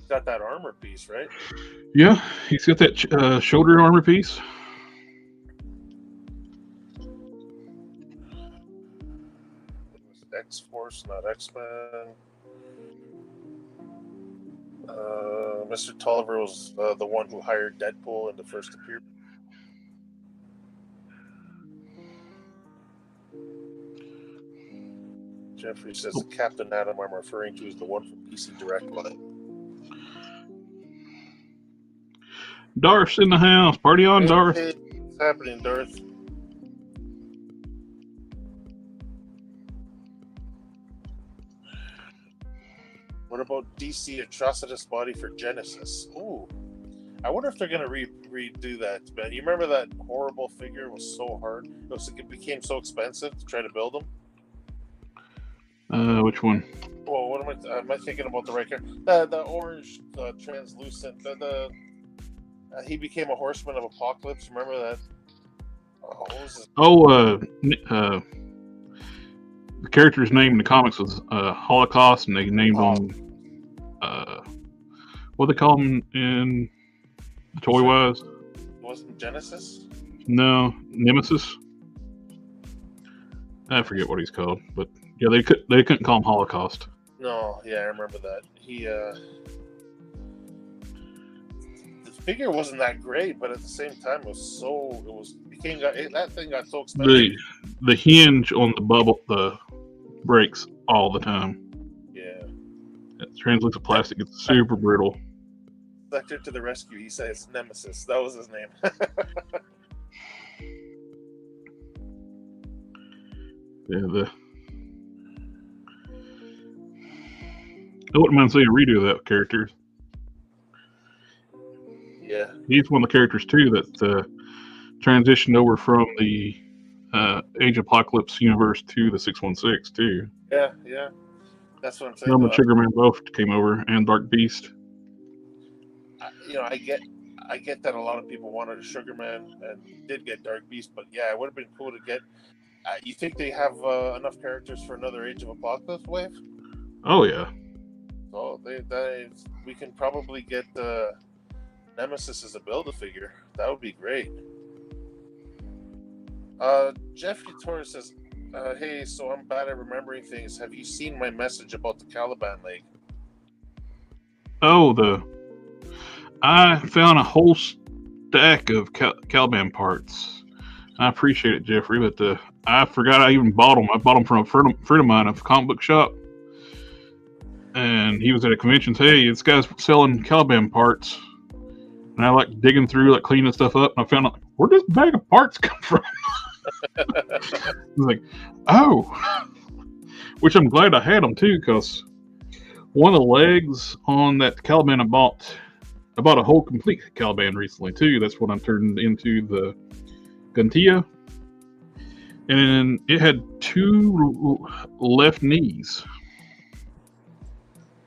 Got that armor piece, right? Yeah, he's got that shoulder armor piece. X-Force, not X-Men. Mr. Tolliver was the one who hired Deadpool in the first appearance. Jeffrey says the Captain Atom I'm referring to is the one from PC Direct Line. Darth's in the house. Party on, Darth. Hey, what's happening, Darth? What about DC Atrocitus body for Genesis? Ooh. I wonder if they're going to redo that, man. You remember that horrible figure was so hard? It became so expensive to try to build them? Which one? Well, what am I thinking about the right character? The orange translucent. He became a horseman of Apocalypse. Remember that? Oh, what was his... The character's name in the comics was Holocaust, and they named him. What they call him in the toy wise? Wasn't Genesis? No, Nemesis. I forget what he's called, but yeah, they couldn't call him Holocaust. No, yeah, I remember that. The figure wasn't that great, but at the same time, that thing got so expensive. The hinge on the breaks all the time. Yeah. That translucent plastic gets super brittle. Lecter to the rescue. He says Nemesis. That was his name. Yeah, I wouldn't mind seeing a redo of that character. Yeah. He's one of the characters too that transitioned over from the Age of Apocalypse universe to the 616 too. Yeah, yeah. That's what I'm saying. Him and Sugarman both came over, and Dark Beast. I get that a lot of people wanted a Sugarman and did get Dark Beast, but yeah, it would have been cool to get. You think they have enough characters for another Age of Apocalypse wave? Oh yeah. So we can probably get Nemesis as a Build-A-Figure. That would be great. Jeffrey Torres says, hey, so I'm bad at remembering things. Have you seen my message about the Caliban leg? Oh, I found a whole stack of Caliban parts. I appreciate it, Jeffrey, but I forgot I even bought them. I bought them from a friend of mine at a comic book shop. And he was at a convention. Hey, this guy's selling Caliban parts. And I like digging through, like cleaning stuff up. And I found out, where does this bag of parts come from? I was like, oh. Which I'm glad I had them too, because one of the legs on that Caliban I bought a whole complete Caliban recently too. That's what I turned into the Guntia. And it had 2 left knees.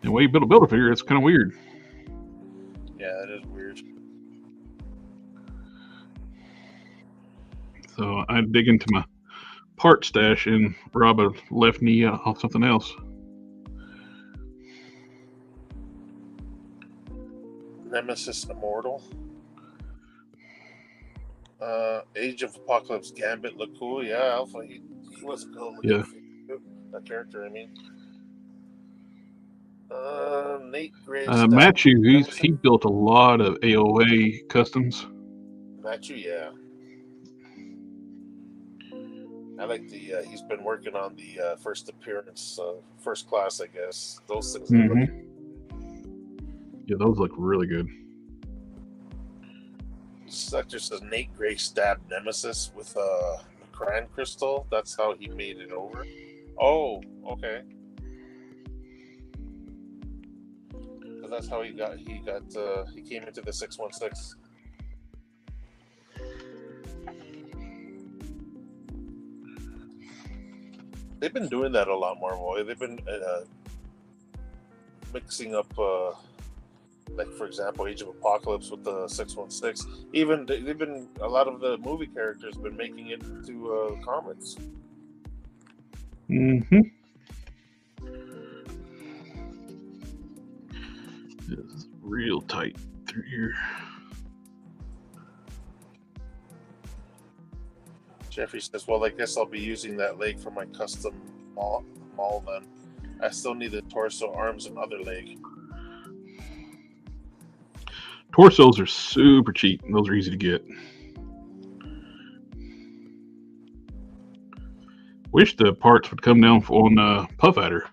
And the way you build a figure, it's kind of weird. Yeah, that is weird. So I dig into my part stash and rob a left knee off something else. Nemesis Immortal. Age of Apocalypse Gambit looked cool. Yeah, Alpha. He was a cool looking figure. That character, I mean. Nate Gray. Matthew, he built a lot of AOA customs. Matthew, yeah. I like he's been working on the first appearance, first class, I guess. Those things. Mm-hmm. Yeah, those look really good. Sector says Nate Gray stabbed Nemesis with a Macran crystal. That's how he made it over. Oh, okay. So that's how he came into the 616. They've been doing that a lot more, boy. They've been mixing up, like for example, Age of Apocalypse with the 616. Even they've been a lot of the movie characters been making it into comics. Mm-hmm. It's real tight through here. Jeffrey says, well, I guess I'll be using that leg for my custom mall then. I still need the torso, arms, and other leg. Torsos are super cheap. Those are easy to get. Wish the parts would come down on Puff Adder.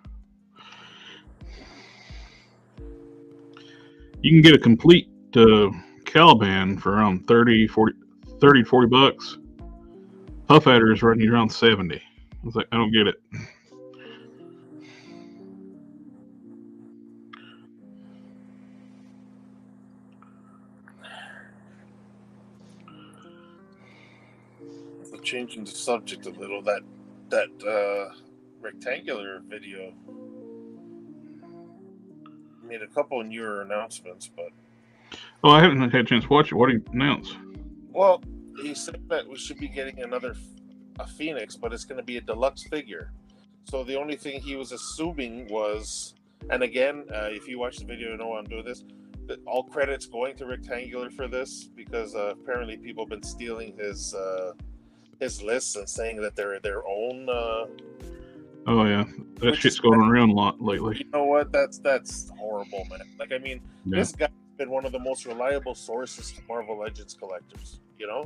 You can get a complete Caliban for around 30 to 40 bucks. Puff Adder is running around 70. I was like, I don't get it. So changing the subject a little, that rectangular video made a couple of newer announcements, but I haven't had a chance to watch it. What did he announce? Well, he said that we should be getting a Phoenix, but it's going to be a deluxe figure. So the only thing he was assuming was, and again, if you watch the video, you know why I'm doing this. That all credits going to Rectangular for this, because apparently people have been stealing his lists and saying that they're their own. Oh yeah, that shit's going around a lot lately. You know what? That's horrible, man. Like, I mean, This guy's been one of the most reliable sources to Marvel Legends collectors. You know.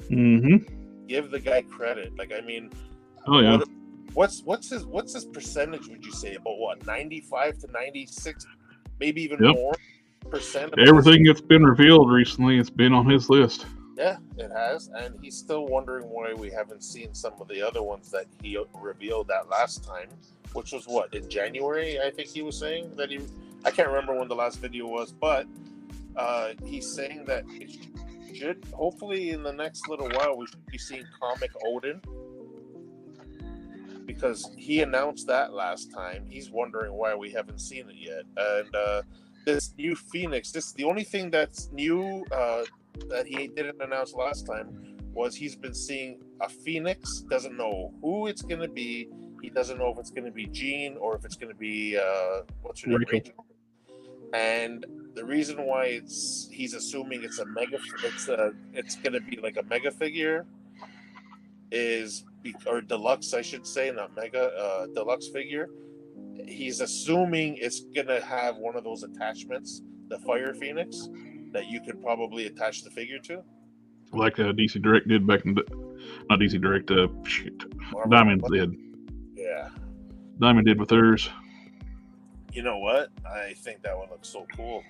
Mm-hmm. Give the guy credit. Like, I mean. Oh yeah. What's his percentage? Would you say about what 95 to 96, maybe even more percent? Everything that's been revealed recently, it's been on his list. Yeah, it has, and he's still wondering why we haven't seen some of the other ones that he revealed that last time, which was what, in January. I think he was saying that he. I can't remember when the last video was, but he's saying that it should hopefully in the next little while we should be seeing comic Odin, because he announced that last time. He's wondering why we haven't seen it yet, and this new Phoenix. This the only thing that's new. That he didn't announce last time was he's been seeing a Phoenix, doesn't know who it's going to be. He doesn't know if it's going to be Jean or if it's going to be what's her name, Rachel. And the reason why he's assuming it's it's going to be like a mega figure or deluxe, I should say, not mega, deluxe figure. He's assuming it's going to have one of those attachments, the Fire Phoenix, that you could probably attach the figure to. Like DC Direct did back in not DC Direct, Diamond did. Yeah. Diamond did with hers. You know what? I think that one looks so cool.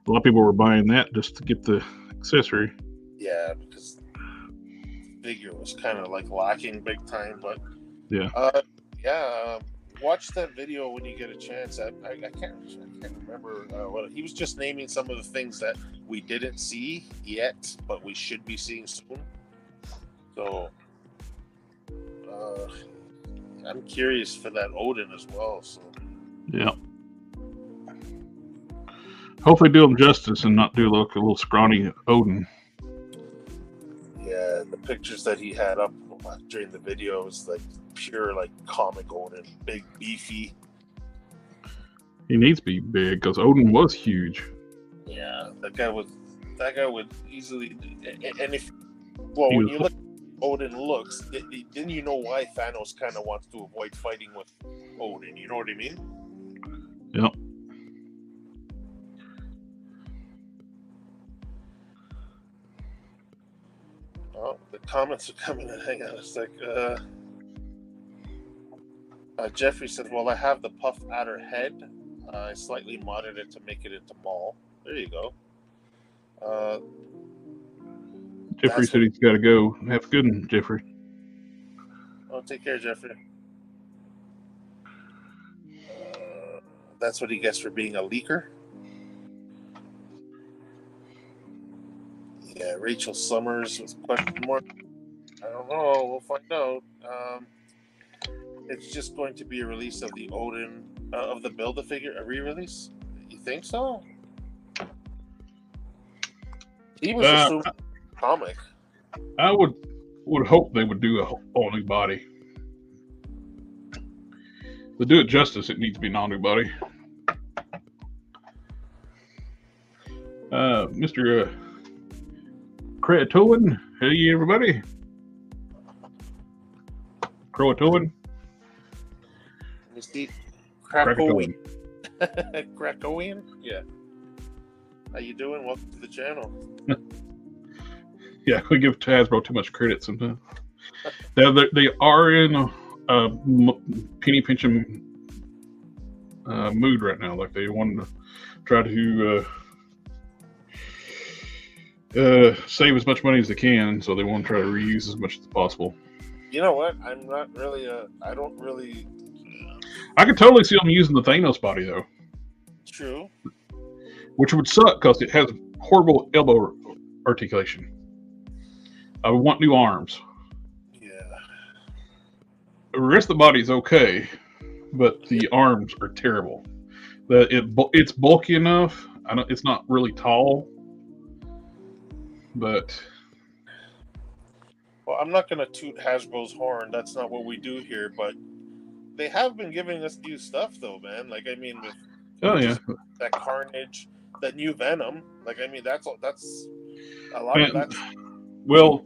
A lot of people were buying that just to get the accessory. Yeah, because the figure was kind of like lacking big time, but yeah. Watch that video when you get a chance. I can't remember what he was just naming some of the things that we didn't see yet, but we should be seeing soon. So I'm curious for that Odin as well. So yeah, hopefully do him justice and not do look a little scrawny Odin. Yeah, the pictures that he had up during the video was like pure like comic Odin, big beefy. He needs to be big because Odin was huge. Yeah, that guy would easily. And when you look at Odin looks, then you know why Thanos kind of wants to avoid fighting with Odin. You know what I mean? Yep. Oh, the comments are coming in. Hang on a sec. Jeffrey says, well, I have the Puff Adder head. I slightly modded it to make it into Maul. There you go. Jeffrey said he's got to go. Have a good one, Jeffrey. Oh, take care, Jeffrey. That's what he gets for being a leaker. Yeah, Rachel Summers with question mark. I don't know. We'll find out. It's just going to be a release of the Odin of the Build-A-Figure, a re-release. You think so? He was assuming comic. I would hope they would do a whole new body. To do it justice, it needs to be an all new body. Mr. Creatoin, hey everybody. Croatoin. Let me see. Krakowian. Krakowian? Yeah. How you doing? Welcome to the channel. Yeah, we give Hasbro too much credit sometimes. They are in a penny pinching mood right now. Like they want to try to save as much money as they can, so they want to try to reuse as much as possible. You know what? I'm not really I don't really. I could totally see them using the Thanos body though. True. Which would suck because it has horrible elbow articulation. I would want new arms. Yeah. The rest of the body is okay, but the arms are terrible. It's bulky enough. It's not really tall, but. Well, I'm not going to toot Hasbro's horn. That's not what we do here, but they have been giving us new stuff, though, man. Like, I mean, with that Carnage, that new Venom. Like, I mean, that's a lot of that. Well,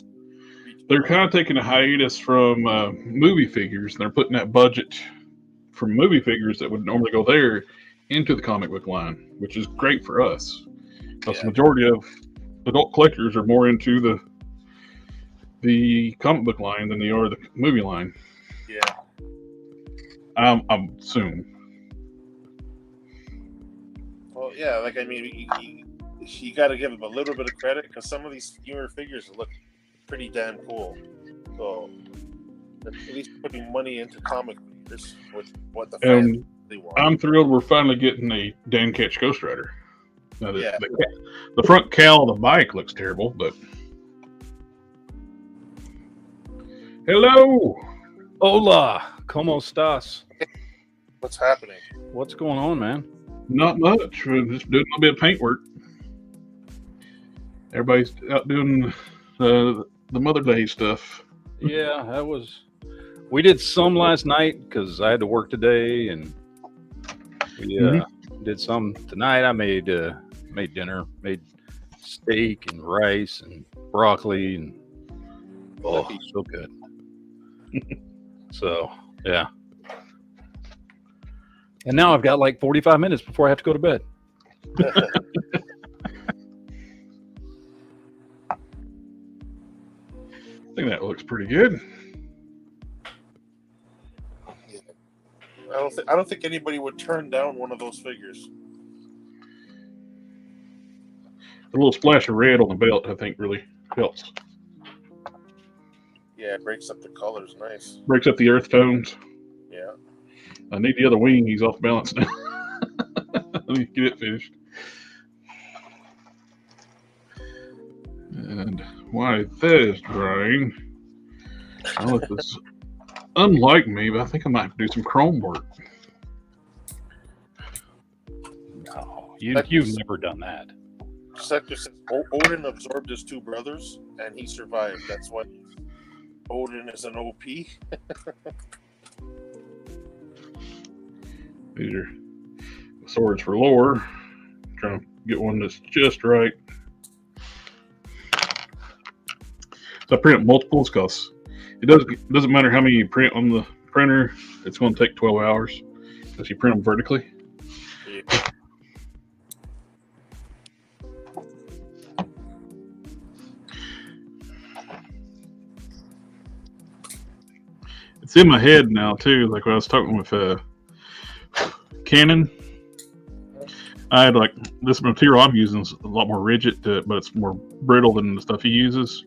they're kind of taking a hiatus from movie figures, and they're putting that budget from movie figures that would normally go there into the comic book line, which is great for us. Because the majority of adult collectors are more into the comic book line than they are the movie line. Yeah. I'm assuming. Well, yeah, like, I mean, you got to give him a little bit of credit because some of these newer figures look pretty damn cool. So at least putting money into comic figures with what the fans really want. I'm thrilled we're finally getting a Dan Ketch Ghost Rider. Now, Yeah. the front cowl of the bike looks terrible, but hello. Hola, ¿cómo estás? What's happening? What's going on, man? Not much. We're just doing a little bit of paint work. Everybody's out doing the Mother Day stuff. Yeah, we did some last night because I had to work today, and we did some tonight. I made dinner, made steak and rice and broccoli, and so good. So yeah. And now I've got like 45 minutes before I have to go to bed. I think that looks pretty good. I don't think anybody would turn down one of those figures. A little splash of red on the belt, I think, really helps. Yeah, it breaks up the colors nice. Breaks up the earth tones. Yeah. I need the other wing. He's off balance now. Let me get it finished. And why that is drying, I'll let this unlike me, but I think I might have to do some chrome work. No, you've never done that. Sector says Odin absorbed his two brothers and he survived. That's why Odin is an OP. These are swords for lore. Trying to get one that's just right. So I print multiples because it doesn't matter how many you print on the printer. It's going to take 12 hours because you print them vertically. Yeah. It's in my head now too. Like when I was talking with Canon, I had like this material I'm using is a lot more rigid, but it's more brittle than the stuff he uses.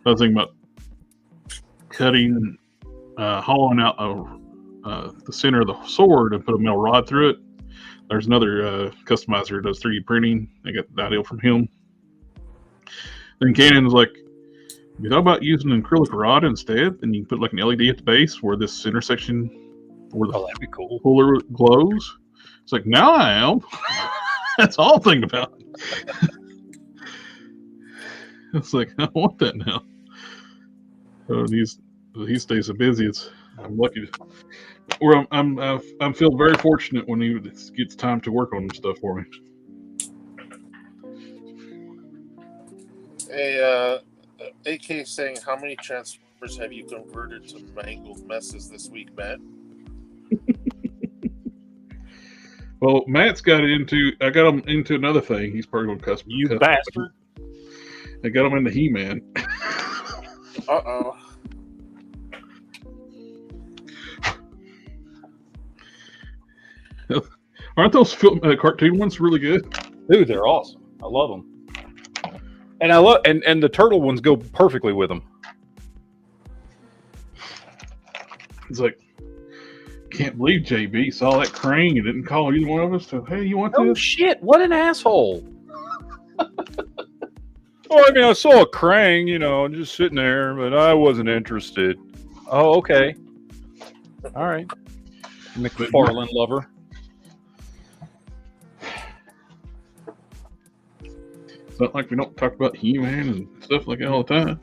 So I was thinking about cutting, hollowing out the center of the sword and put a metal rod through it. There's another customizer who does 3D printing. I got the idea from him. Then Canon was like, you thought about using an acrylic rod instead? Then you can put like an LED at the base where this intersection, where the that'd be cool. puller glows. It's like, now I am. That's all I'm thinking about. It's like, I want that now. So he stays so busy. I'm lucky. I'm feel very fortunate when he gets time to work on stuff for me. Hey, AK saying, how many Transformers have you converted to mangled messes this week, Matt? Well, Matt's got into. I got him into another thing. He's probably going to cuss me. You bastard! I got him into He-Man. Uh-oh. Aren't those cartoon ones really good? Dude, they're awesome. I love them. And I love and the turtle ones go perfectly with them. It's like, can't believe JB saw that crane and didn't call either one of us to, hey, you want Oh this? shit! What an asshole! Oh, I mean, I saw a Krang, just sitting there, but I wasn't interested. Oh, okay. All right. McFarlane lover. It's not like we don't talk about He-Man and stuff like that all the time.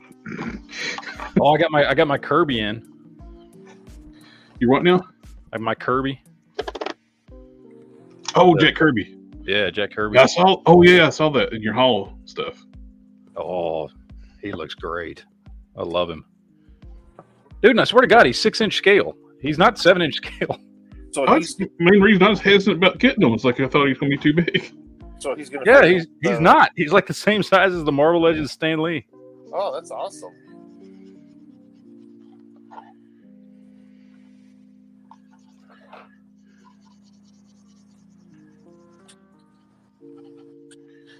Oh, I got my Kirby in. You what now? I have my Kirby. Oh, Jack Kirby. Yeah, Jack Kirby. I saw. Oh yeah, I saw that in your hall stuff. Oh, he looks great. I love him. Dude, and I swear to God, he's 6-inch scale. He's not 7-inch scale. So That's the main reason I was hesitant about getting him. It's like I thought he was going to be too big. So he's gonna. Yeah, he's not. He's like the same size as the Marvel Legends Stan Lee. Oh, that's awesome.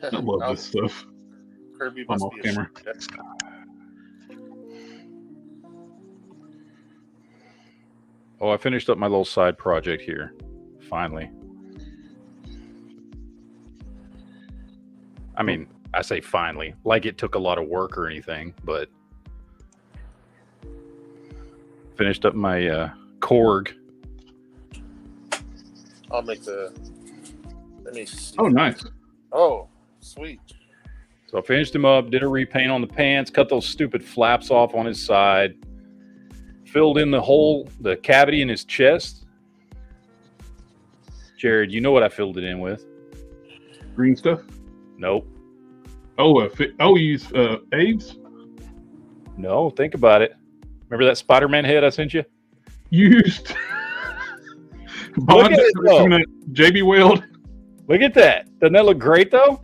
I love this stuff. Kirby I'm must off be a camera. Oh, I finished up my little side project here. Finally. I mean, I say finally, like it took a lot of work or anything, but finished up my Korg. I'll make the. Let me see. Oh, nice. Oh, sweet. So I finished him up, did a repaint on the pants, cut those stupid flaps off on his side, filled in the cavity in his chest. Jared, you know what I filled it in with? Green stuff. Nope. Oh, you use Aves? No, think about it. Remember that Spider-Man head I sent you? Used. Look at it, though. JB Weld. Look at that. Doesn't that look great, though?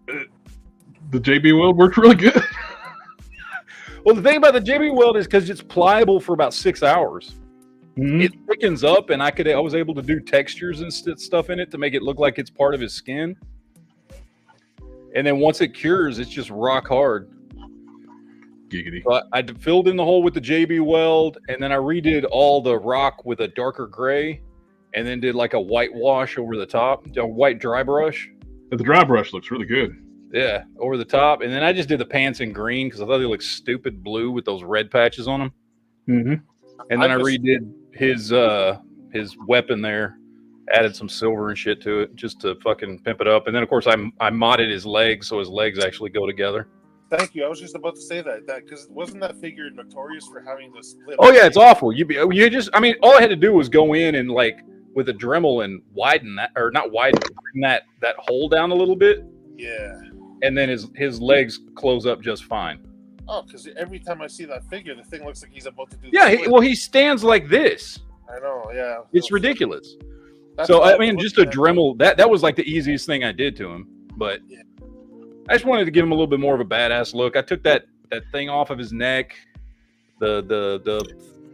The JB Weld worked really good. Well, the thing about the JB Weld is because it's pliable for about 6 hours. Mm-hmm. It thickens up, and I was able to do textures and stuff in it to make it look like it's part of his skin. And then once it cures, it's just rock hard. Giggity. So I filled in the hole with the JB Weld, and then I redid all the rock with a darker gray, and then did like a white wash over the top, a white dry brush. The dry brush looks really good. Yeah, over the top. And then I just did the pants in green because I thought they looked stupid blue with those red patches on them. Mm-hmm. And then I redid his weapon there, added some silver and shit to it just to fucking pimp it up. And then, of course, I modded his legs so his legs actually go together. Thank you. I was just about to say that because wasn't that figure notorious for having the split? Oh yeah, it's awful. You just, I mean, all I had to do was go in and like with a Dremel and widen that, or not widen, bring that hole down a little bit. Yeah. And then his legs close up just fine. Oh, because every time I see that figure, the thing looks like he's about to do. Yeah, he stands like this. I know. Yeah. It's ridiculous. That's So why I mean, just a Dremel. That was like the easiest thing I did to him. But yeah. I just wanted to give him a little bit more of a badass look. I took that thing off of his neck, the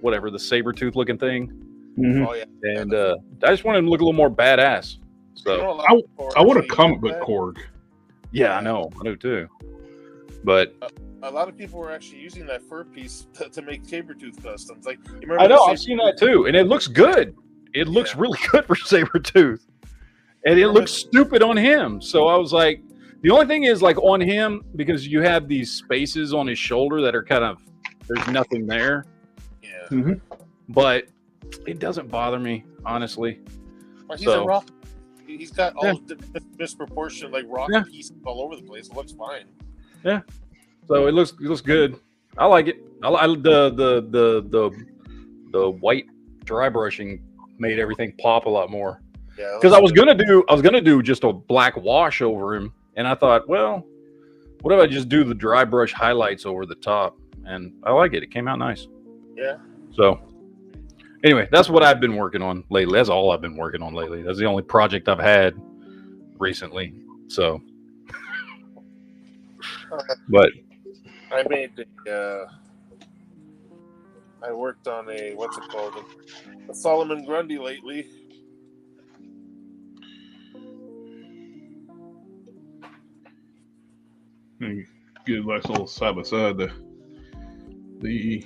whatever, the saber tooth looking thing. Mm-hmm. Oh yeah. And I just wanted him to look a little more badass. So You know, I want a comic book Korg. yeah, I know, I do too. But a lot of people were actually using that fur piece to make saber-tooth customs. Like, you remember I know, the I've seen that too, and it looks good. It looks really good for Sabretooth. And it looks stupid on him. So I was like, the only thing is like on him, because you have these spaces on his shoulder that are kind of, there's nothing there. Yeah. Mm-hmm. But it doesn't bother me, honestly. Well, he's a rock. He's got all the misproportioned like rock pieces all over the place. It looks fine. Yeah. So it looks good. I like it. The white dry brushing made everything pop a lot more. Yeah. Because I was gonna do just a black wash over him, and I thought, well, what if I just do the dry brush highlights over the top? And I like it. It came out nice. Yeah. So anyway, that's what I've been working on lately. That's all I've been working on lately. That's the only project I've had recently. So, but I made I worked on a what's it called, a Solomon Grundy lately. Get a nice little side by side the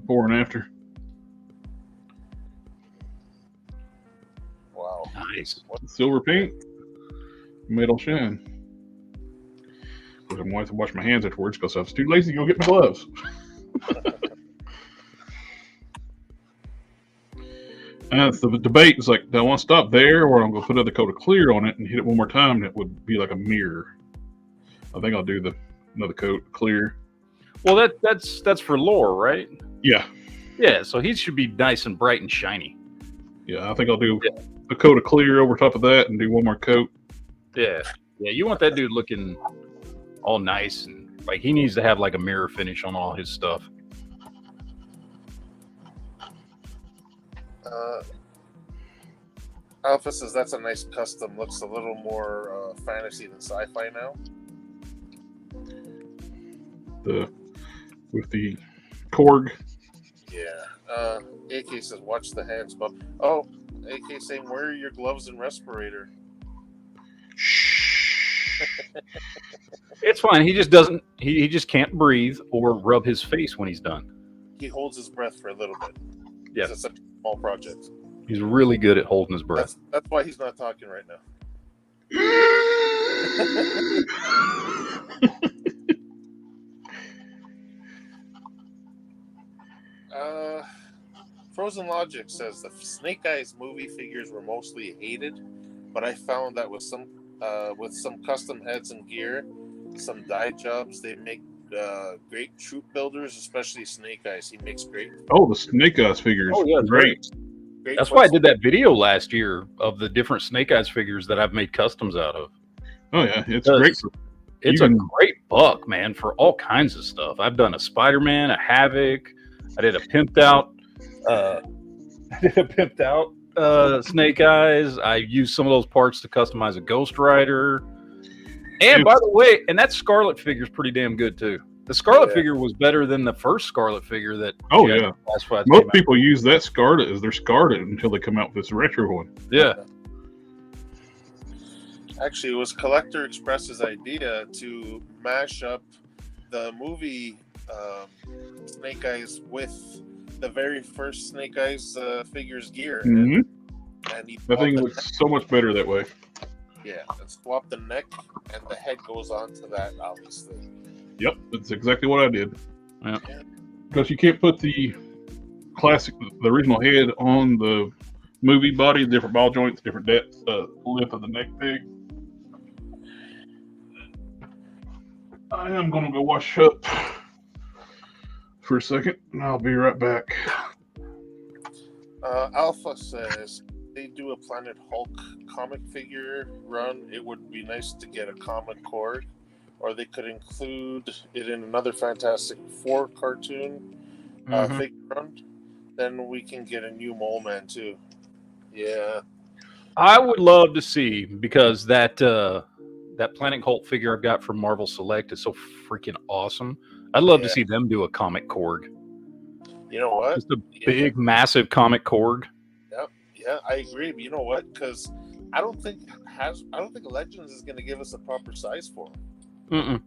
before and after. Wow. nice. Silver paint made all shine. Of course, I'm going to wash my hands afterwards because I was too lazy to go get my gloves. And the debate is like, do I want to stop there, or I'm going to put another coat of clear on it and hit it one more time, and it would be like a mirror. I think I'll do another coat clear. Well, that's for lore, right? Yeah. Yeah. So he should be nice and bright and shiny. Yeah, I think I'll do a coat of clear over top of that and do one more coat. Yeah. Yeah. You want that dude looking all nice, and like he needs to have like a mirror finish on all his stuff. Alpha says that's a nice custom. Looks a little more fantasy than sci-fi now. With the Korg. Yeah. AK says watch the hands bump. Oh, AK saying where are your gloves and respirator? Shh. It's fine. He just doesn't. He just can't breathe or rub his face when he's done. He holds his breath for a little bit. Yes. It's such a small project. He's really good at holding his breath. That's why he's not talking right now. Frozen Logic says the Snake Eyes movie figures were mostly hated, but I found that with some custom heads and gear, some dye jobs, they make great troop builders, especially Snake Eyes. He makes great. Oh, the Snake Eyes figures. Oh yeah, great. That's why I did that video last year of the different Snake Eyes figures that I've made customs out of. Oh yeah, it's great. It's a great buck, man, for all kinds of stuff. I've done a Spider-Man, a Havoc. I did a pimped out. Snake Eyes. I used some of those parts to customize a Ghost Rider. And by the way, and that Scarlet figure is pretty damn good too. The Scarlet figure was better than the first Scarlet figure that. Oh yeah, most people use that Scarlet as their Scarlet until they come out with this retro one. Yeah. Actually, it was Collector Express's idea to mash up the movie Snake Eyes with the very first Snake Eyes figures gear. Mm-hmm. And he I think it looks so much better that way. Yeah, and swap the neck, and the head goes on to that, obviously. Yep, that's exactly what I did. Yeah. Because you can't put the classic, the original head on the movie body, different ball joints, different depth, length of the neck peg. I am going to go wash up for a second, and I'll be right back. Alpha says they do a Planet Hulk comic figure run. It would be nice to get a comic cord, or they could include it in another Fantastic Four cartoon figure run. Then we can get a new Mole Man too. Yeah, I would love to see, because that Planet Hulk figure I've got from Marvel Select is so freaking awesome. I'd love to see them do a comic Korg. You know what? Just a big, massive comic Korg. Yeah, I agree. But you know what? Because I don't think Legends is going to give us a proper size for him.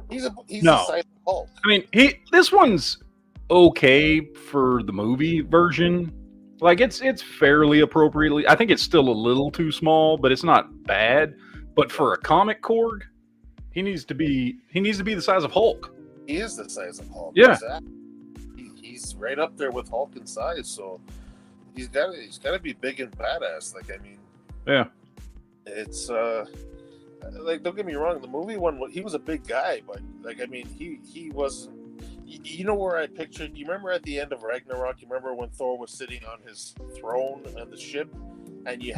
He's the size of Hulk. I mean, this one's okay for the movie version. Like it's fairly appropriately. I think it's still a little too small, but it's not bad. But for a comic Korg, he needs to be the size of Hulk. He is the size of Hulk. Yeah, exactly. He's right up there with Hulk in size. So he's got to be big and badass. Like, I mean, yeah, it's like, don't get me wrong. The movie one, he was a big guy, but like, I mean, he wasn't. You know where I pictured? You remember at the end of Ragnarok? You remember when Thor was sitting on his throne on the ship, and you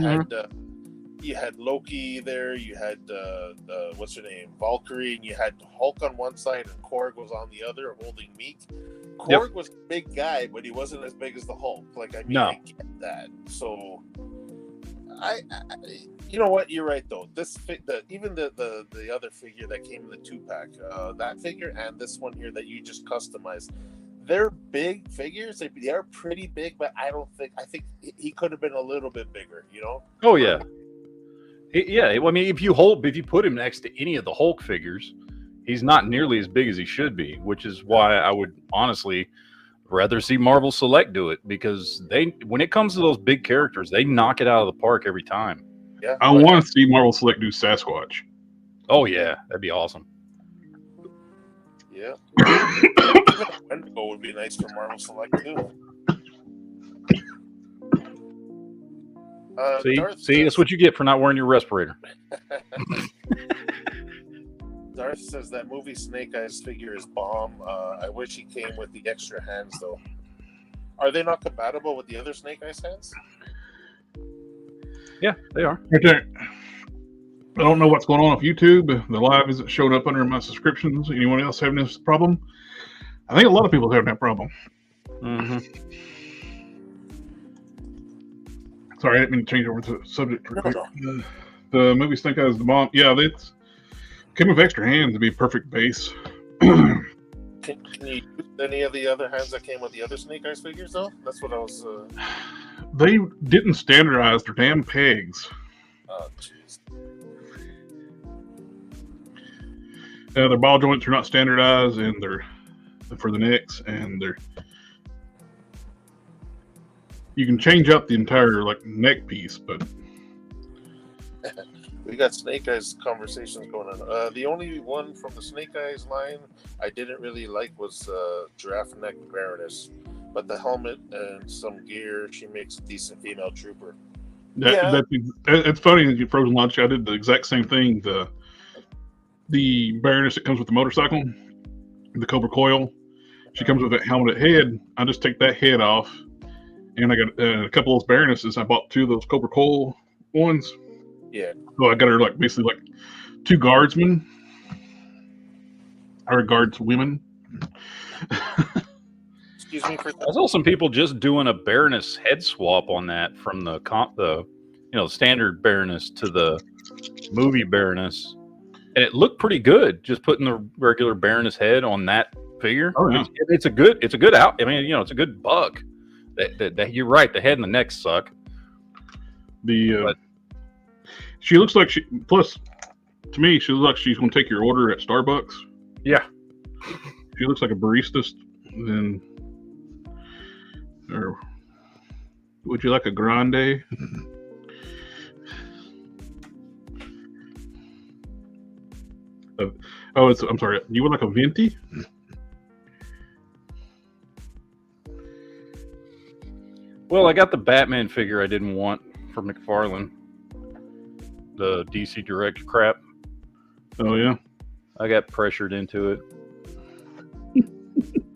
had Loki there. You had what's her name, Valkyrie, and you had Hulk on one side and Korg was on the other, holding Meek. Korg was a big guy, but he wasn't as big as the Hulk. Like, I mean, I get that. So, I you know what? You're right though. Even the other figure that came in the 2-pack, that figure and this one here that you just customized, they're big figures. They are pretty big, but I think he could have been a little bit bigger. You know? Oh yeah. Yeah, I mean, if you put him next to any of the Hulk figures, he's not nearly as big as he should be, which is why I would honestly rather see Marvel Select do it, because when it comes to those big characters, they knock it out of the park every time. Yeah, I want to see Marvel Select do Sasquatch. Oh yeah, that'd be awesome. Yeah, Wendigo would be nice for Marvel Select too. See, that's what you get for not wearing your respirator. Darth says that movie Snake Eyes figure is bomb. I wish he came with the extra hands though. Are they not compatible with the other Snake Eyes hands? Yeah, they are. Right there. I don't know what's going on with YouTube. The live isn't showing up under my subscriptions. Anyone else having this problem? I think a lot of people are having that problem. Sorry, I didn't mean to change over to the subject real quick. The movie Snake Eyes the bomb. Yeah, it's came with extra hands to be a perfect base. Can you use any of the other hands that came with the other Snake Eyes figures though? That's what I was. They didn't standardize their damn pegs. Oh jeez. Their ball joints are not standardized, and they're for the necks, and you can change up the entire like neck piece, but We got Snake Eyes conversations going on. The only one from the Snake Eyes line I didn't really like was Giraffe Neck Baroness, but the helmet and some gear, she makes a decent female trooper. It's funny that you Frozen Launch. I did the exact same thing. The Baroness that comes with the motorcycle, the Cobra Coil, she comes with that helmeted head. I just take that head off, and I got a couple of those Baronesses. I bought 2 of those Cobra Coil ones. Yeah. So I got her like basically like 2 guardsmen or guardswomen. Excuse me for I saw some people just doing a Baroness head swap on that from the standard Baroness to the movie Baroness, and it looked pretty good. Just putting the regular Baroness head on that figure. Oh, yeah. It's a good out. I mean, it's a good buck. That you're right. The head and the neck suck. She looks like to me, she looks like she's going to take your order at Starbucks. Yeah. She looks like a barista. Then, or would you like a grande? I'm sorry. You would like a venti? Well, I got the Batman figure I didn't want from McFarlane. The DC Direct crap. Oh, yeah. I got pressured into it.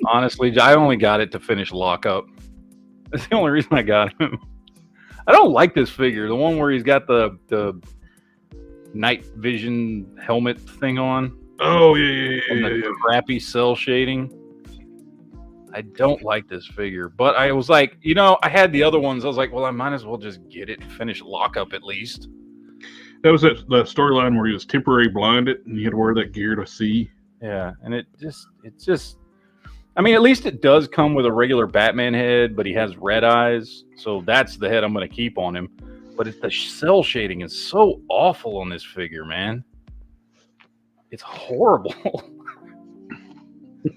Honestly, I only got it to finish lockup. That's the only reason I got him. I don't like this figure. The one where he's got the night vision helmet thing on. Oh, yeah. And the crappy cell shading. I don't like this figure. But I was like, I had the other ones. I was like, well, I might as well just get it and finish lockup at least. That was the storyline where he was temporarily blinded and he had to wear that gear to see. Yeah, and it just I mean, at least it does come with a regular Batman head, but he has red eyes, so that's the head I'm going to keep on him. But the cell shading is so awful on this figure, man. It's horrible.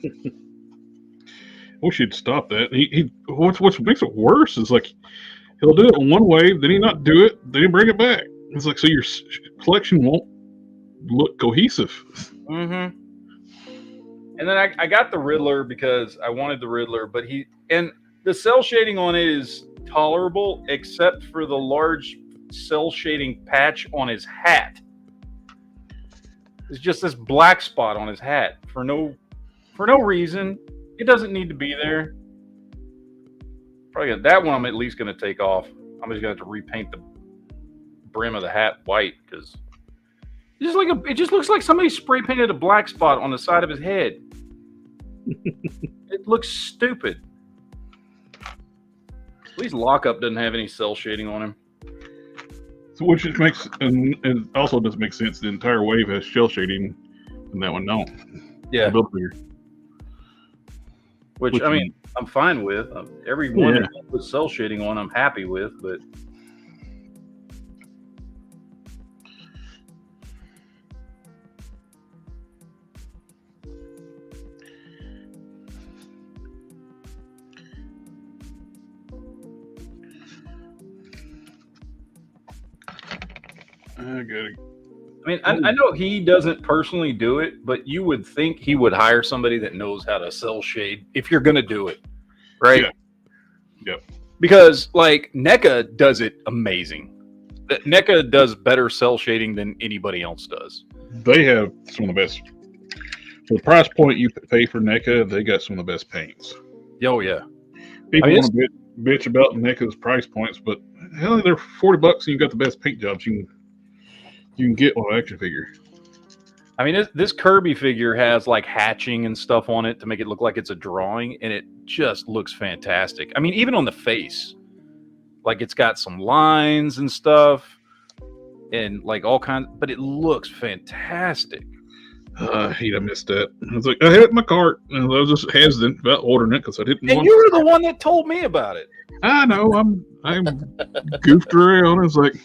I wish he'd stop that. What makes it worse is like he'll do it in one way, then he not do it, then he bring it back. It's like so your collection won't look cohesive. Mm-hmm. And then I got the Riddler because I wanted the Riddler, but the cell shading on it is tolerable except for the large cell shading patch on his hat. It's just this black spot on his hat for no reason. It doesn't need to be there. Probably that one I'm at least going to take off. I'm just going to have to repaint the brim of the hat white because it just looks like somebody spray painted a black spot on the side of his head. It looks stupid. At least Lockup doesn't have any cell shading on him. So which makes, and it also doesn't make sense. The entire wave has shell shading, and that one don't. Yeah. Which I mean, I'm fine with. Every one that with cell shading on, I'm happy with, but. I know he doesn't personally do it, but you would think he would hire somebody that knows how to cell shade if you're going to do it, right? Yeah. Because like NECA does it amazing. NECA does better cell shading than anybody else does. They have some of the best. For the price point you pay for NECA, they got some of the best paints. Oh yeah. People want to bitch about NECA's price points, but hell, they're $40 and you got the best paint jobs you can get on an action figure. I mean, this Kirby figure has like hatching and stuff on it to make it look like it's a drawing, and it just looks fantastic. I mean, even on the face, like it's got some lines and stuff, and like all kinds, but it looks fantastic. I hate I missed that. I was like, I had it in my cart, and I was just hesitant about ordering it because I didn't. And you were the one that told me about it. I know. I'm goofed around. It's like,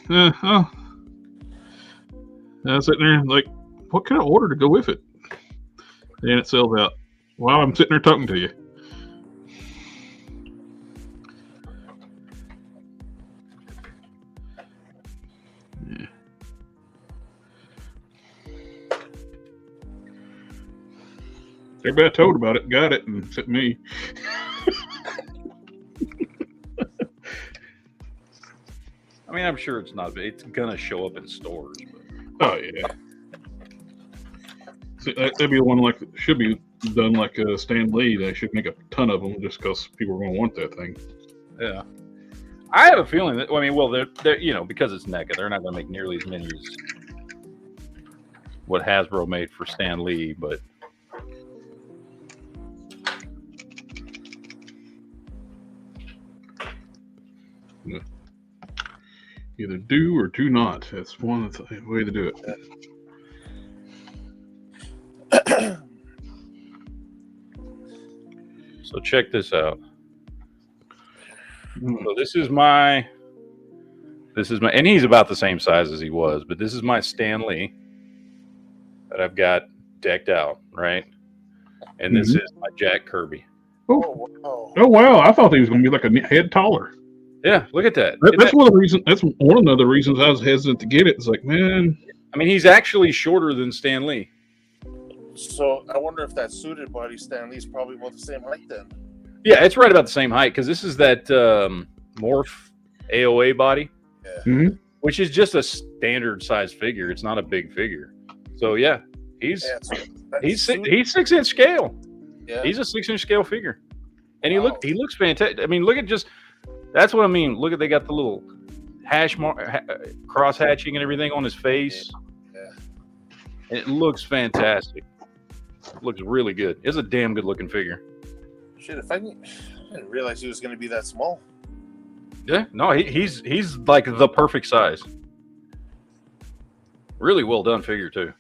I was sitting there like, what can I order to go with it? And it sells out while I'm sitting there talking to you. Yeah. Everybody I told about it got it, and except me. I mean, I'm sure it's not. It's gonna show up in stores. But... Oh yeah. See, that'd be the one like should be done like Stan Lee. They should make a ton of them just because people are going to want that thing. Yeah, I have a feeling that. I mean, well, they're you know, because it's NECA, they're not going to make nearly as many as what Hasbro made for Stan Lee, but. Either do or do not. That's one way to do it. So check this out. So this is my, and he's about the same size as he was, but this is my Stan Lee that I've got decked out, right? And this is my Jack Kirby. Oh wow! I thought he was going to be like a head taller. Yeah, look at that. That's one of the reasons. That's one of the reasons I was hesitant to get it. It's like, man. I mean, he's actually shorter than Stan Lee. So I wonder if that suited body Stan Lee's probably about the same height then. Yeah, it's right about the same height because this is that Morph AOA body, which is just a standard size figure. It's not a big figure. So yeah, he's 6-inch scale. Yeah. He's a 6-inch scale figure, and he looks fantastic. I mean, look at just. That's what I mean. Look at they got the little cross hatching and everything on his face. Yeah. It looks fantastic. It looks really good. It's a damn good looking figure. Shit, I didn't realize he was going to be that small. Yeah, no, he's like the perfect size. Really well done figure too.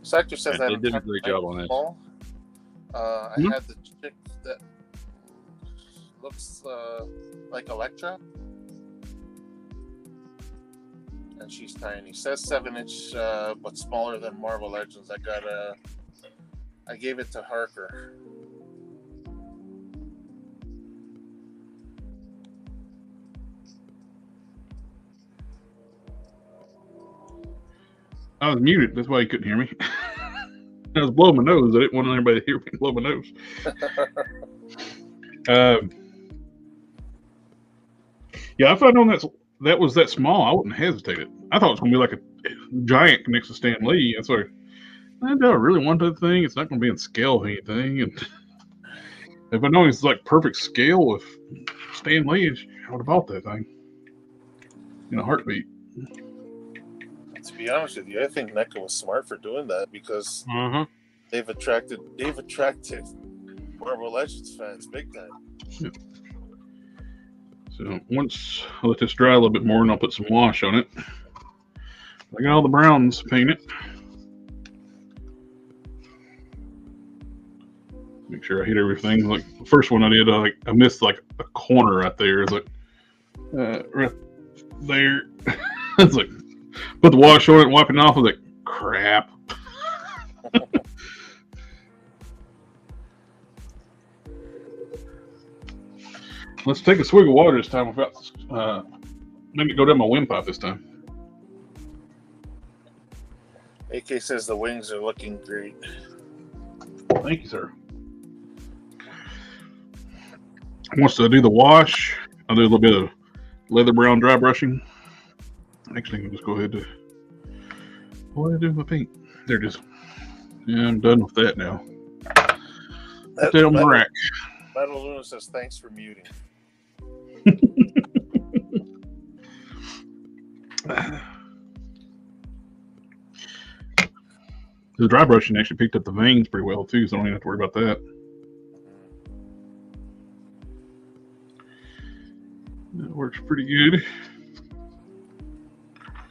Sector says they did a great job on this. I had the chick that looks like Electra, and she's tiny. Says 7-inch, but smaller than Marvel Legends. I gave it to Harker. I was muted. That's why you couldn't hear me. I was blowing my nose. I didn't want anybody to hear me blow my nose. Yeah, if I'd known that was that small, I wouldn't have hesitated. I thought it was going to be like a giant next to Stan Lee. And so I don't really want that thing. It's not going to be in scale or anything. And if I know it's like perfect scale with Stan Lee, I would have bought that thing in a heartbeat. To be honest with you, I think NECA was smart for doing that because they've attracted Marvel Legends fans big time. Yeah. So once I let this dry a little bit more, and I'll put some wash on it. I got all the browns painted. Make sure I hit everything. Like the first one I did, I missed like a corner right there. It's like right there. It's like. Put the wash on it and wipe it off. I was like, crap. Let's take a swig of water this time without let me go down my windpipe this time. AK says the wings are looking great. Thank you, sir. Once I do the wash, I'll do a little bit of leather brown dry brushing. Actually, I'll just go ahead and what do I do with my paint? There it is. Yeah, I'm done with that now. Put that on the rack. Metal Luna says, thanks for muting. The dry brushing actually picked up the veins pretty well, too, so I don't even have to worry about that. That works pretty good.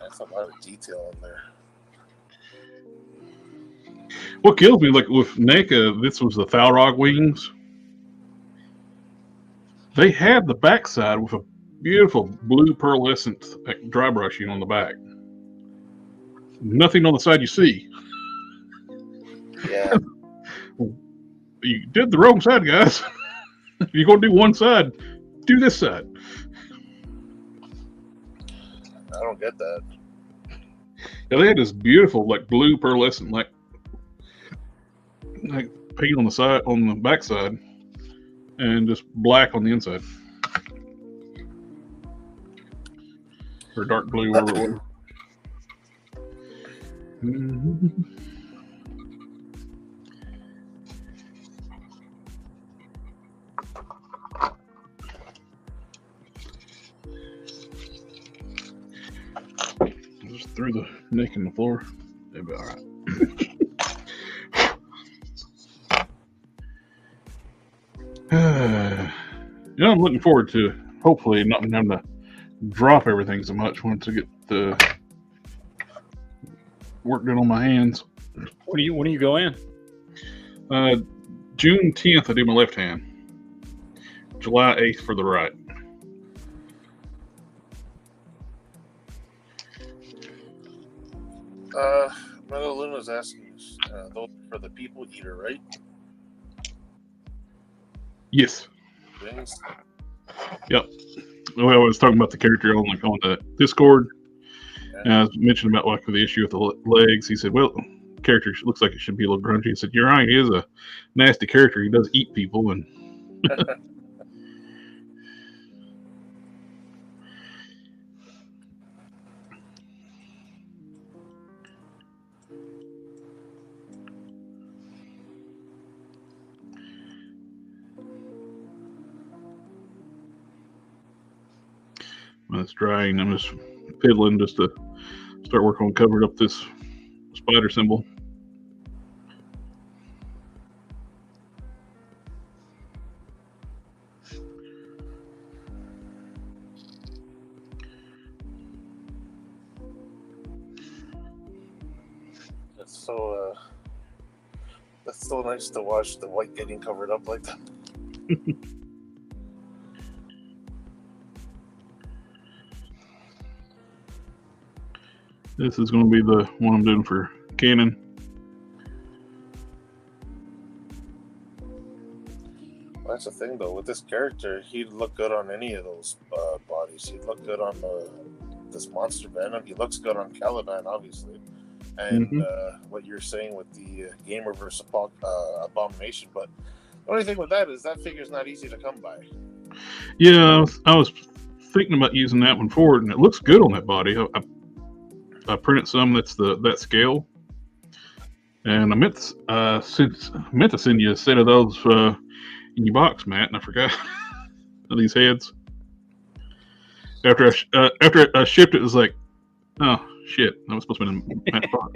That's a lot of detail in there. What kills me, like with NECA, this was the Thalrog wings. They had the backside with a beautiful blue pearlescent dry brushing on the back. nothing on the side you see. Yeah. You did the wrong side, guys. If you're going to do one side, do this side. I don't get that. Yeah, they had this beautiful, like, blue pearlescent, like paint on the side, on the back side, and just black on the inside. Or dark blue, whatever it was. Just threw the neck in the floor. They'll be all right. I'm looking forward to hopefully not having to drop everything so much once I get the work done on my hands. When do you go in? June 10th, I do my left hand. July 8th for the right. Metal Luna's asking those for the people eater, right? Yes. Wings. Yep. Well, I was talking about the character on the Discord. And I was mentioning about like the issue with the legs. He said, "Well, character looks like it should be a little grungy." He said, "You're right. He is a nasty character. He does eat people." And when it's drying, I'm just piddling just to start working on covering up this spider symbol. That's so nice to watch the white getting covered up like that. This is going to be the one I'm doing for Canon. Well, that's the thing, though. With this character, he'd look good on any of those bodies. He'd look good on this Monster Venom. He looks good on Caliban, obviously. And what you're saying with the Gamer vs. Abomination. But the only thing with that is that figure's not easy to come by. Yeah, I was thinking about using that one forward, and it looks good on that body. I printed some that's that scale, and I meant to send you a set of those in your box, Matt, and I forgot of these heads. After I shipped it, it was like, oh shit, that was supposed to be in Matt's box.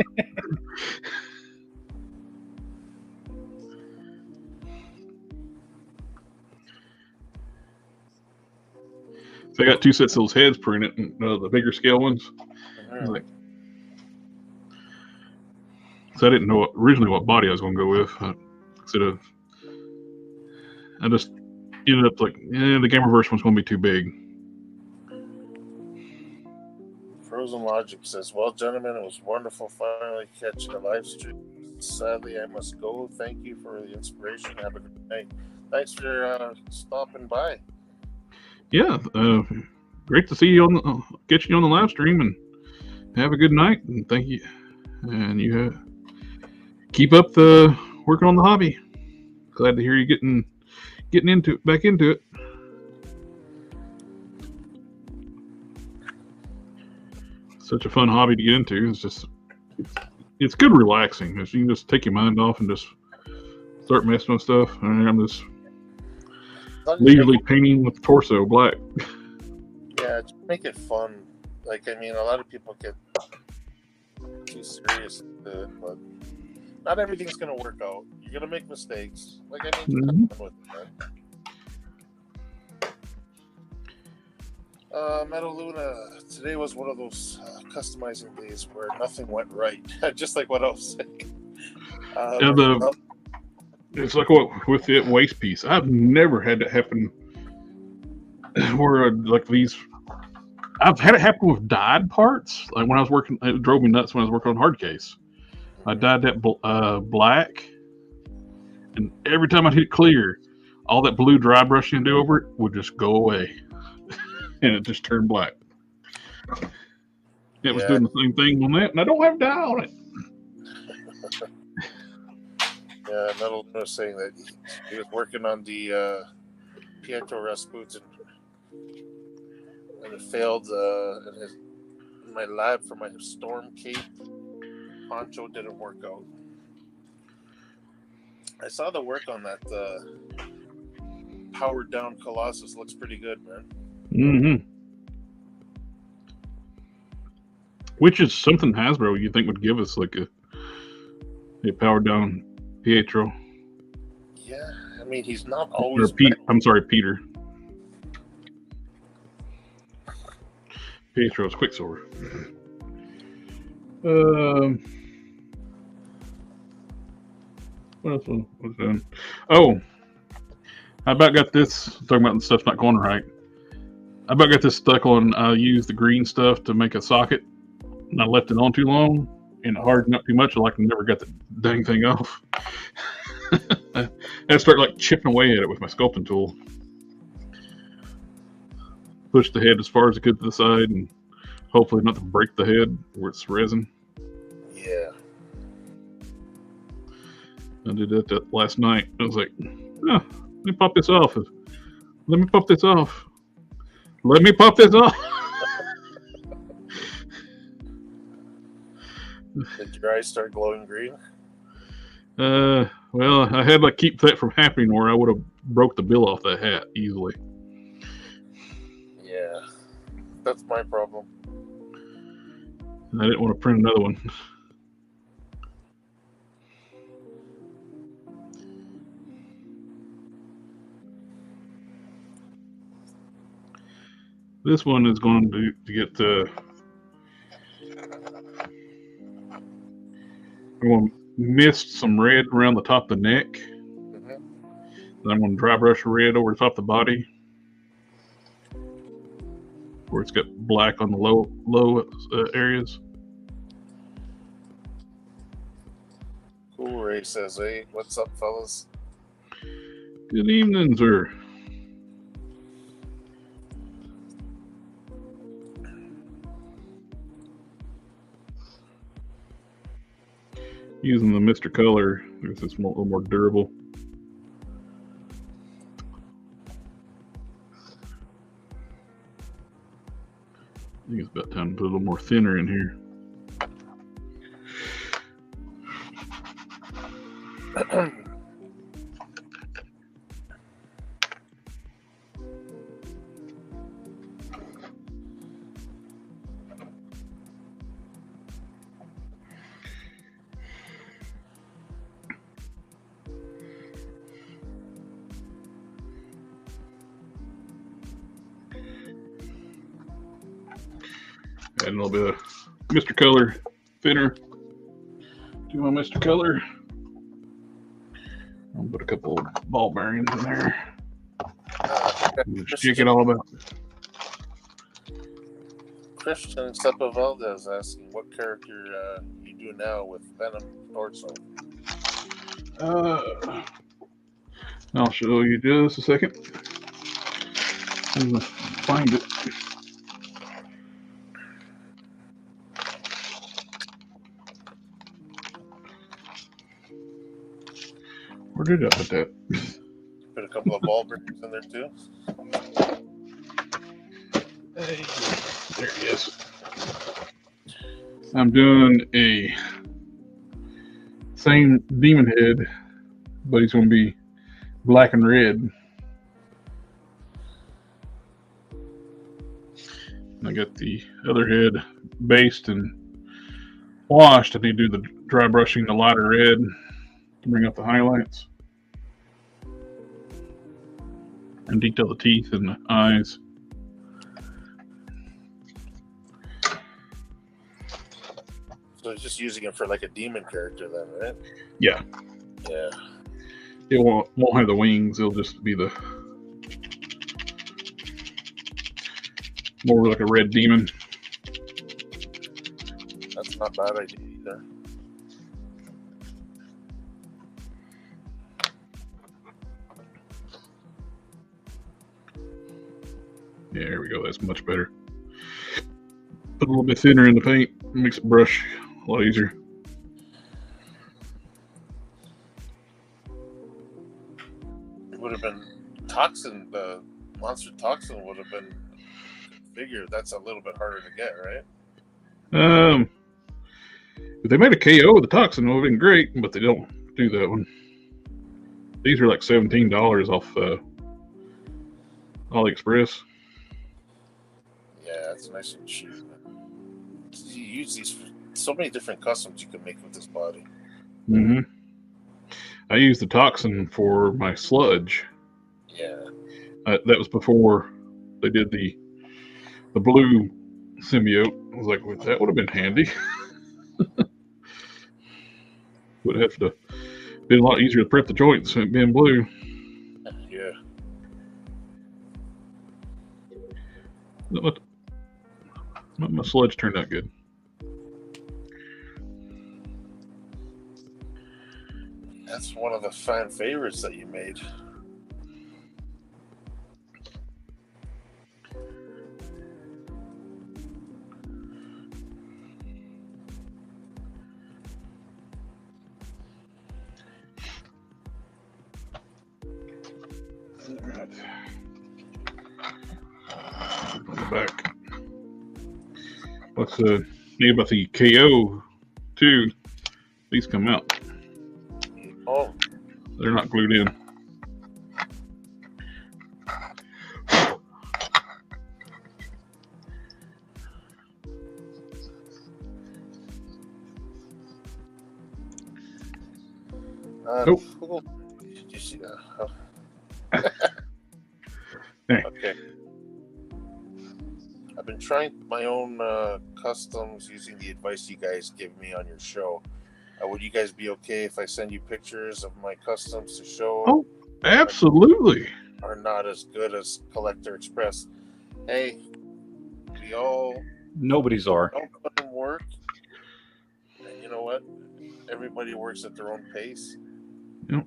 So I got two sets of those heads printed, and the bigger scale ones. I was like, so I didn't know originally what body I was going to go with. I just ended up like, the Gamerverse one's going to be too big. Frozen Logic says, "Well, gentlemen, it was wonderful finally catching a live stream. Sadly, I must go. Thank you for the inspiration. Have a good night. Thanks for stopping by." Yeah, great to see you get you on the live stream, and have a good night. And thank you. And you keep up the working on the hobby. Glad to hear you getting back into it. Such a fun hobby to get into. It's good relaxing. You can just take your mind off and just start messing with stuff. I'm just leisurely painting with the torso black. Yeah, just make it fun. Like, I mean, a lot of people get too serious with it, but not everything's gonna work out. You're gonna make mistakes. Like, I mean, with it, man. Metal Luna, today was one of those customizing days where nothing went right. Just like what I was saying. It's like what with the waist piece. I've never had that happen where like these I've had it happen with dyed parts. Like when I was working, it drove me nuts when I was working on hard case. I dyed that black, and every time I hit clear, all that blue dry brushing do over it would just go away, and it just turned black. It was doing the same thing on that, and I don't have dye on it. Yeah, Metal was saying that he was working on the Pietro Rasputin, and it failed in my lab for my Storm Cape. Poncho didn't work out. I saw the work on that powered down Colossus. Looks pretty good, man. Mm-hmm. Which is something Hasbro you think would give us like a powered down Pietro. Yeah, I mean he's not always. I'm sorry, Peter. Pietro's Quicksilver. What else was done? Oh, I about got this. Talking about the stuff's not going right. I about got this stuck on. I used the green stuff to make a socket, and I left it on too long, and it hardened up too much. Like I never got the dang thing off. I started like chipping away at it with my sculpting tool. Push the head as far as I could to the side, and hopefully not to break the head where it's resin. Yeah. I did that last night. I was like, oh, let me pop this off. Let me pop this off. Let me pop this off. Did your eyes start glowing green? Well, I had to keep that from happening, or I would have broke the bill off that hat easily. Yeah, that's my problem. And I didn't want to print another one. This one is going to get I'm going to mist some red around the top of the neck. Mm-hmm. Then I'm going to dry brush red over the top of the body, where it's got black on the low areas. Cool. Ray says, "Hey, what's up, fellas?" Good evening, sir. Using the Mr. Color, because it's a little more durable. I think it's about time to put a little more thinner in here. Add a little bit of Mr. Color thinner to my Mr. Color. I'll put a couple of ball bearings in there. Just check it all about. Christian Sepa Valdez asking, what character you do now with Venom Torso? I'll show you just a second. I'm gonna find it. Where did I put that? Put a couple of ball bearings in there too. Hey, there he is. I'm doing a same demon head, but he's going to be black and red. I got the other head based and washed. I need to do the dry brushing, the lighter red to bring up the highlights and detail the teeth and the eyes. So he's just using it for like a demon character then, right? Yeah. Yeah. It won't have the wings. It'll just be the More like a red demon. That's not a bad idea either. Yeah, there we go. That's much better. Put a little bit thinner in the paint. Makes it brush a lot easier. It would have been toxin. The monster toxin would have been figured. That's a little bit harder to get, right? If they made a KO with the toxin, it would have been great, but they don't do that one. These are like $17 off AliExpress. Yeah, it's nice and cheap. You use these for so many different customs you can make with this body. Mm-hmm. I used the toxin for my sludge. Yeah. That was before they did the blue symbiote. I was like, well, that would have been handy. Would have to been a lot easier to prep the joints than being blue. Yeah. My sludge turned out good. That's one of the fan favorites that you made. Alright. On the back. What's the neat about the KO too? These come out. Oh. They're not glued in. Nope. Did you see that? Oh. Hey. Okay. I've been trying my own customs using the advice you guys give me on your show. Would you guys be okay if I send you pictures of my customs to show? Oh, absolutely. Are not as good as Collector Express. Hey, we all Nobody's are. don't put in work. And you know what? Everybody works at their own pace. Yep.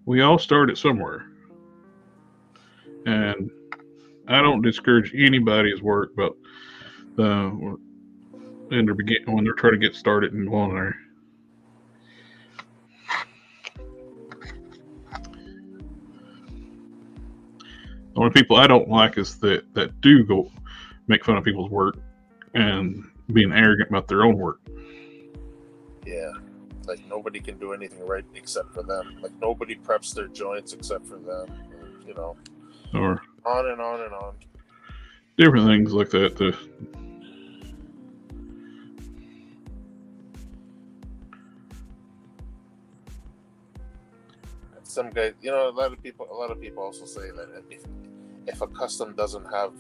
We all started somewhere. And I don't discourage anybody's work, but when they're trying to get started and go on there. The only people I don't like is that do go make fun of people's work and being arrogant about their own work. Yeah. Like nobody can do anything right except for them. Like nobody preps their joints except for them. You know. Or on and on and on. Different things like that. Some guys, you know, a lot of people also say that if a custom doesn't have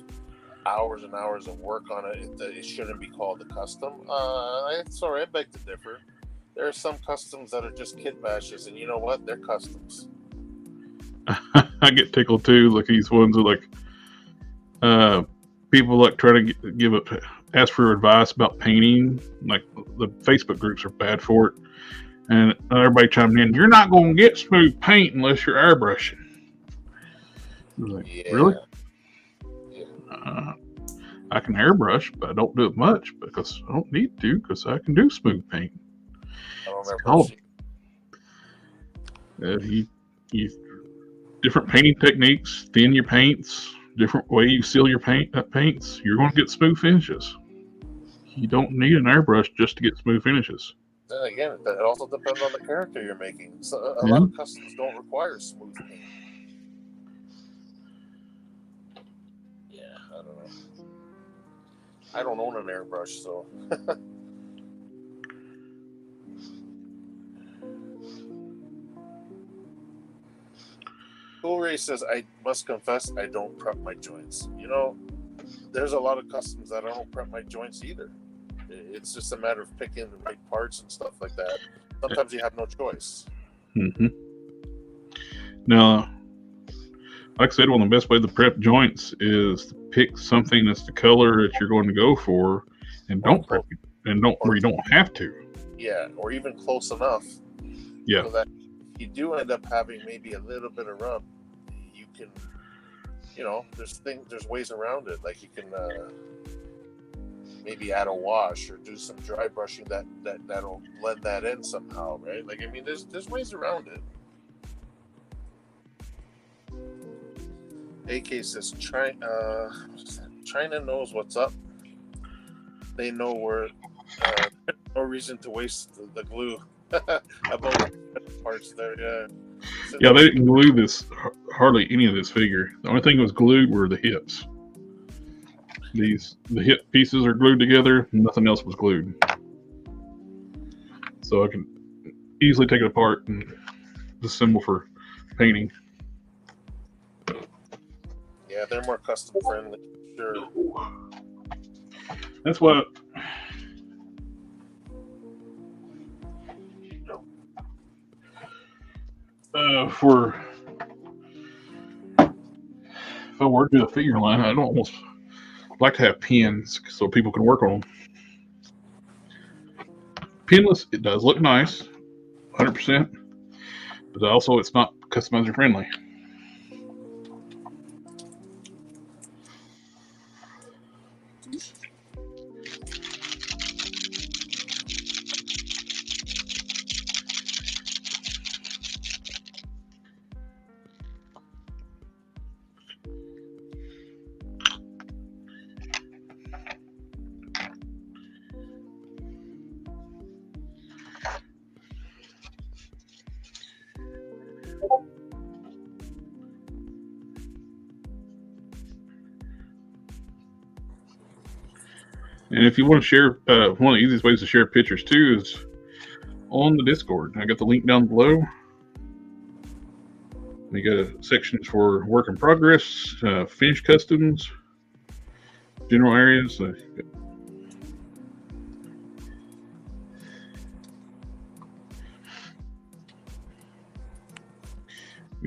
hours and hours of work on it, it shouldn't be called a custom. Sorry, I beg to differ. There are some customs that are just kit bashes, and you know what? They're customs. I get tickled too. Like these ones are like people like try to ask for advice about painting. Like the Facebook groups are bad for it. And everybody chimed in, you're not going to get smooth paint unless you're airbrushing. I was like, Yeah. really? Yeah. I can airbrush, but I don't do it much because I don't need to because I can do smooth paint. I don't airbrush. You different painting techniques, thin your paints, different way you seal your paints, you're going to get smooth finishes. You don't need an airbrush just to get smooth finishes. Then again, it also depends on the character you're making. So a lot of customs don't require smooth paint. Yeah, I don't know. I don't own an airbrush, so. Cool Ray says, I must confess, I don't prep my joints. You know, there's a lot of customs that I don't prep my joints either. It's just a matter of picking the right parts and stuff like that. Sometimes you have no choice. Mm-hmm. Now, like I said, one of the best ways to prep joints is to pick something that's the color that you're going to go for, and don't prep it, and don't where you don't have to. Yeah, or even close enough. Yeah. So that if you do end up having maybe a little bit of rub, you can, there's ways around it. Like you can maybe add a wash or do some dry brushing that'll blend that in somehow, right? Like, I mean, there's ways around it. AK says, China knows what's up. They know where. No reason to waste the glue. About parts there, yeah. So Yeah, they didn't glue this hardly any of this figure. The only thing that was glued were the hips. The hip pieces are glued together. Nothing else was glued. So I can easily take it apart and assemble for painting. Yeah, they're more custom friendly. Sure. That's what. For if I were to do a figure line, I'd almost like to have pins so people can work on them. Pinless, it does look nice, 100%, but also it's not customizer friendly. And if you want to share, one of the easiest ways to share pictures too is on the Discord. I got the link down below. We got sections for work in progress, finished customs, general areas. You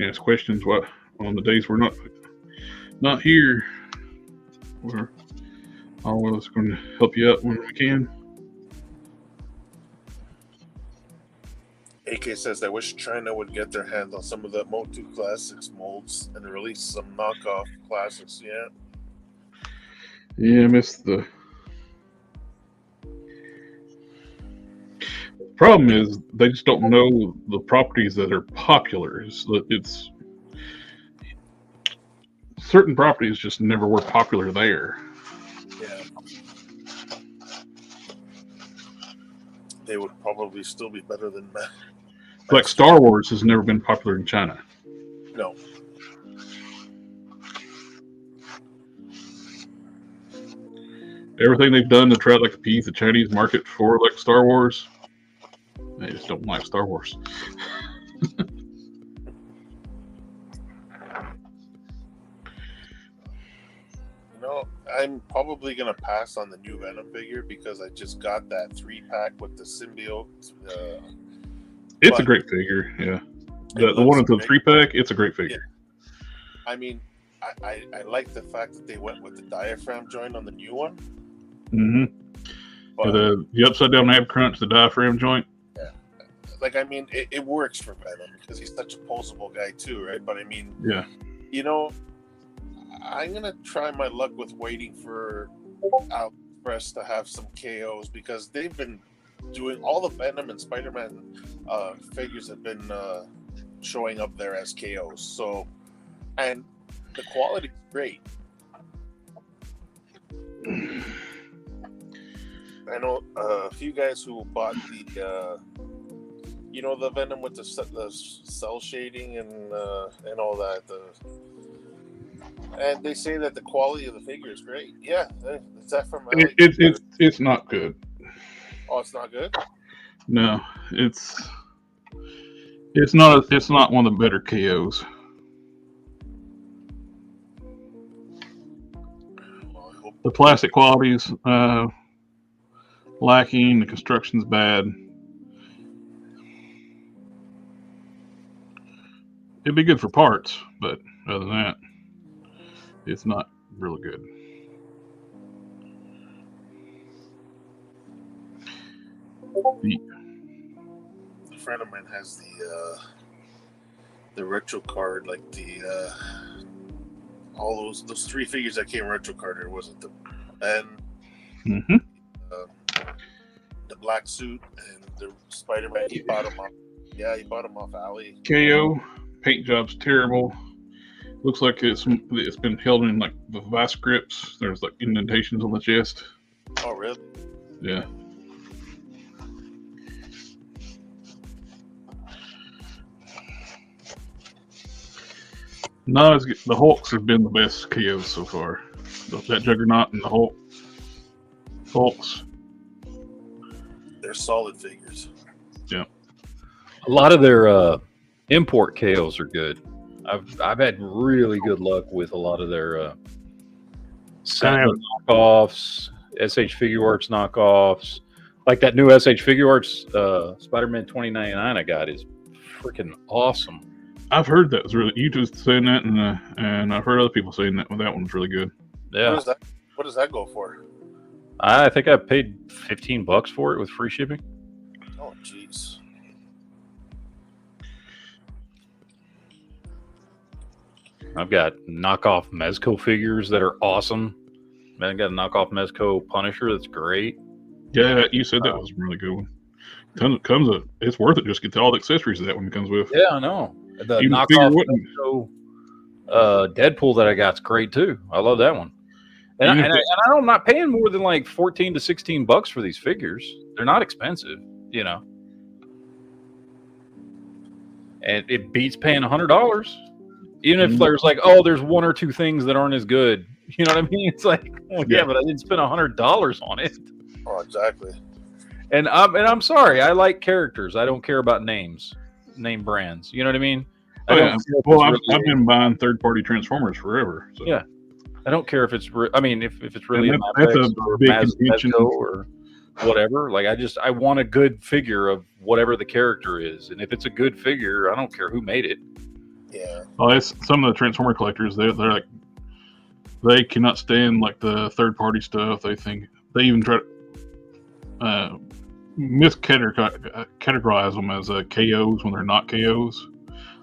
ask questions. What on the days we're not here, we're always going to help you out when we can. AK says, I wish China would get their hands on some of the Motu Classics molds and release some knockoff classics. Yeah. Yeah, I missed the problem is they just don't know the properties that are popular. It's certain properties just never were popular there. Yeah. They would probably still be better than that. Like Star Wars has never been popular in China. No. Everything they've done to try to like appease the Chinese market for like Star Wars, they just don't like Star Wars. I'm probably going to pass on the new Venom figure because I just got that 3-pack with the symbiote. It's a great figure, yeah. The one with the 3-pack, it's a great figure. Yeah. I mean, I like the fact that they went with the diaphragm joint on the new one. Mm-hmm. But, the upside down ab crunch, the diaphragm joint. Yeah. Like, I mean, it works for Venom because he's such a posable guy too, right? But I mean, yeah. I'm going to try my luck with waiting for AliExpress to have some KOs because they've been doing all the Venom and Spider-Man figures have been showing up there as KOs. So, and the quality is great. I know a few guys who bought the Venom with the cell shading and all that. And they say that the quality of the figure is great. Yeah, is that from? It's not good. Oh, it's not good. No, it's not. It's not one of the better KOs. Well, I hope the plastic quality's lacking. The construction's bad. It'd be good for parts, but other than that, it's not really good. A friend of mine has the retro card, like all those 3 figures that came retro card. There wasn't the Ben, the black suit, and the Spider-Man. He bought them off. Yeah, he bought them off Ali. KO paint job's terrible. Looks like it's been held in like the vice grips. There's like indentations on the chest. Oh, really? Yeah. No, the Hulks have been the best KOs so far. That Juggernaut and the Hulks. They're solid figures. Yeah. A lot of their import KOs are good. I've had really good luck with a lot of their knockoffs, SH Figure Arts knockoffs. Like that new SH Figure Arts Spider-Man 2099 I got is freaking awesome. I've heard that was really. You just saying that, and I've heard other people saying that. Well, that one's really good. Yeah. What does that go for? I think I paid $15 for it with free shipping. Oh, jeez. I've got knockoff Mezco figures that are awesome. Then I got a knockoff Mezco Punisher that's great. Yeah, you said that was a really good one. It's worth it just to get all the accessories that one comes with. Yeah, I know. The Even knockoff Mezco Deadpool that I got's great too. I love that one. And I'm not paying more than like $14 to $16 for these figures. They're not expensive, you know. And it beats paying $100. Even if there's like, there's 1 or 2 things that aren't as good. You know what I mean? It's like, yeah, but I didn't spend $100 on it. Oh, exactly. And I'm sorry, I like characters. I don't care about names, name brands. You know what I mean? I've been buying third-party Transformers forever. So. Yeah. I don't care if it's. If it's really that's a big contention or whatever. Like I want a good figure of whatever the character is, and if it's a good figure, I don't care who made it. Yeah. Well, it's some of the Transformer collectors. They're like they cannot stand like the third-party stuff. They think they even try to miscategorize them as KOs when they're not KOs.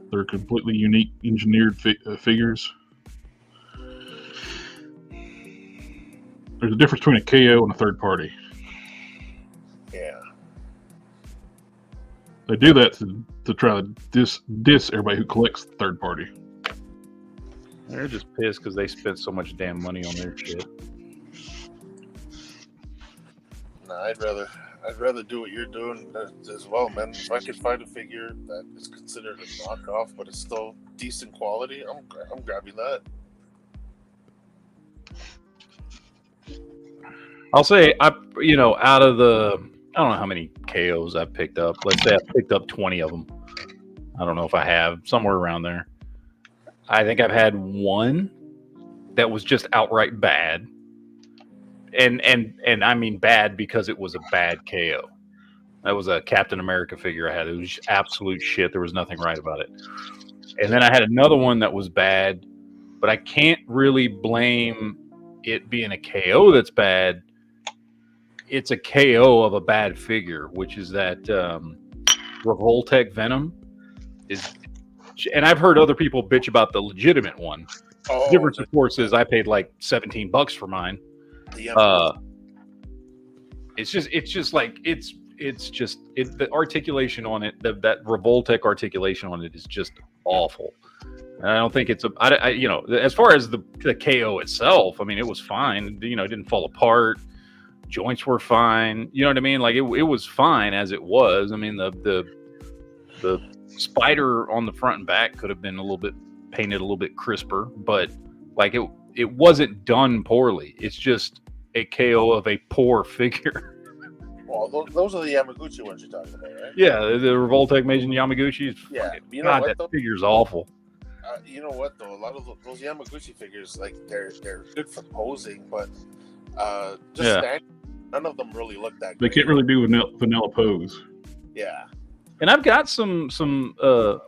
They're completely unique engineered figures. There's a difference between a KO and a third party. Yeah. They do that to try to diss everybody who collects third party. They're just pissed because they spent so much damn money on their shit. No, I'd rather do what you're doing as well, man. If I could find a figure that is considered a knockoff, but it's still decent quality, I'm grabbing that. I'll say out of the, I don't know how many KOs I've picked up. Let's say I've picked up 20 of them. I don't know if I have, somewhere around there. I think I've had one that was just outright bad. And I mean bad because it was a bad KO. That was a Captain America figure I had. It was absolute shit. There was nothing right about it. And then I had another one that was bad, but I can't really blame it being a KO that's bad. It's a KO of a bad figure, which is that Revoltech Venom is, and I've heard other people bitch about the legitimate one. The difference, of course, is I paid like $17 for mine. It's just the articulation on it, that Revoltech articulation on it is just awful. And I don't think it's as far as the KO itself, I mean, it was fine. It didn't fall apart. Joints were fine. You know what I mean? Like it was fine as it was. I mean, the spider on the front and back could have been painted a little bit crisper, but like it wasn't done poorly. It's just a KO of a poor figure. Well, those are the Yamaguchi ones you're talking about, right? Yeah, the Revoltech Meijin Yamaguchi. Yeah, that figure's awful. You know what though? A lot of those Yamaguchi figures, like they're good for posing, but standing, none of them really look that good. They can't really do vanilla pose. Yeah. And I've got some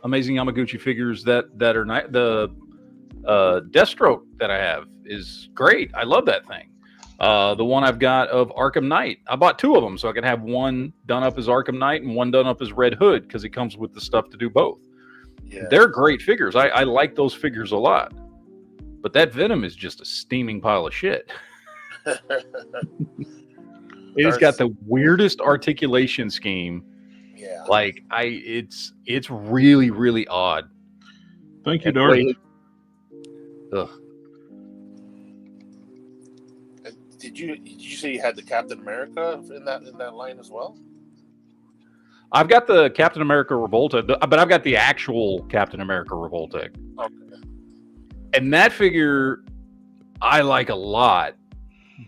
amazing Yamaguchi figures that are not the Deathstroke that I have is great. I love that thing. The one I've got of Arkham Knight, I bought 2 of them so I can have one done up as Arkham Knight and one done up as Red Hood because it comes with the stuff to do both. Yeah. They're great figures. I like those figures a lot. But that Venom is just a steaming pile of shit. It's got the weirdest articulation scheme. Yeah. Like it's really, really odd. Thank you, Darth. Ugh. Did you say you had the Captain America in that line as well? I've got the Captain America Revolta, but I've got the actual Captain America Revolta. Okay. And that figure I like a lot,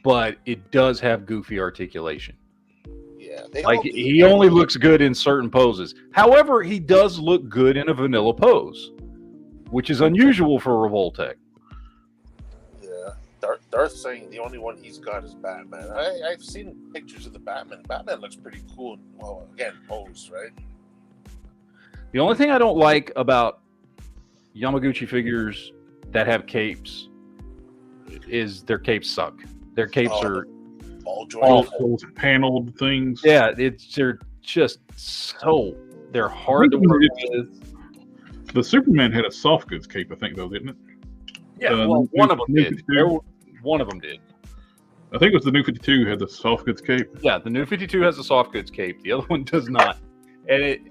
but it does have goofy articulation. Yeah. Like he only looks good in certain poses. However, he does look good in a vanilla pose, which is unusual for a Revoltech. Yeah. Darth's saying the only one he's got is Batman. I've seen pictures of the Batman. Batman looks pretty cool. Well, again, pose, right? The only thing I don't like about Yamaguchi figures that have capes is their capes suck. Their capes are all those paneled things. Yeah, they're just they're hard to work with. The Superman had a soft goods cape, I think, though, didn't it? Yeah, one of them did. One of them did. I think it was the new 52 had the soft goods cape. Yeah, the new 52 has a soft goods cape. The other one does not. And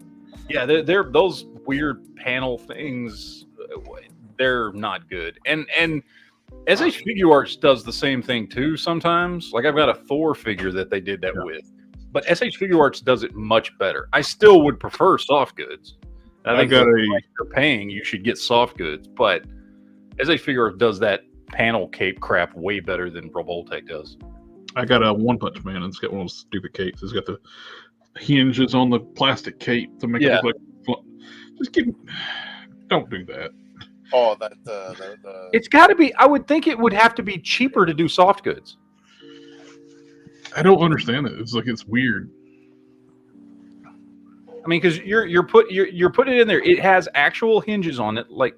they're those weird panel things. They're not good. And SH Figure Arts does the same thing too sometimes. Like I've got a Thor figure that they did that with. But SH Figure Arts does it much better. I still would prefer soft goods. I think if you're paying, you should get soft goods. But SH Figure Arts does that panel cape crap way better than Revoltech does. I got a One Punch Man, and it's got one of those stupid capes. It's got the hinges on the plastic cape to make it look like. Don't do that. Oh, that the. It's got to be. I would think it would have to be cheaper to do soft goods. I don't understand it. It's like it's weird. I mean, because you're putting it in there. It has actual hinges on it, like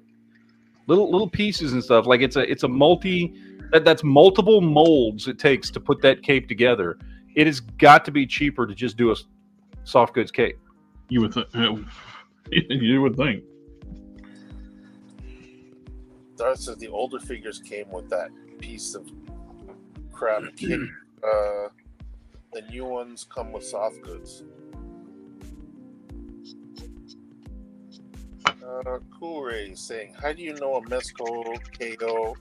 little pieces and stuff. Like it's a that's multiple molds it takes to put that cape together. It has got to be cheaper to just do a soft goods cape. You would you would think. Darth says the older figures came with that piece of crap kit. The new ones come with soft goods. Cool Ray saying, how do you know a Mezco KO?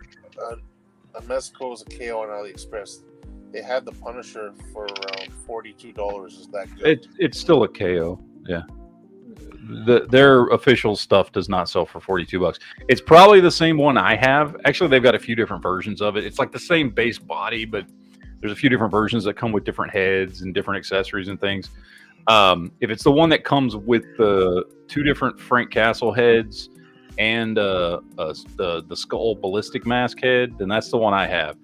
A Mezco is a KO on AliExpress. They had the Punisher for around $42. Is that good? It's still a KO. Yeah. Their official stuff does not sell for $42. It's probably the same one I have. Actually, they've got a few different versions of it. It's like the same base body, but there's a few different versions that come with different heads and different accessories and things. If it's the one that comes with the 2 different Frank Castle heads and the skull ballistic mask head, then that's the one I have.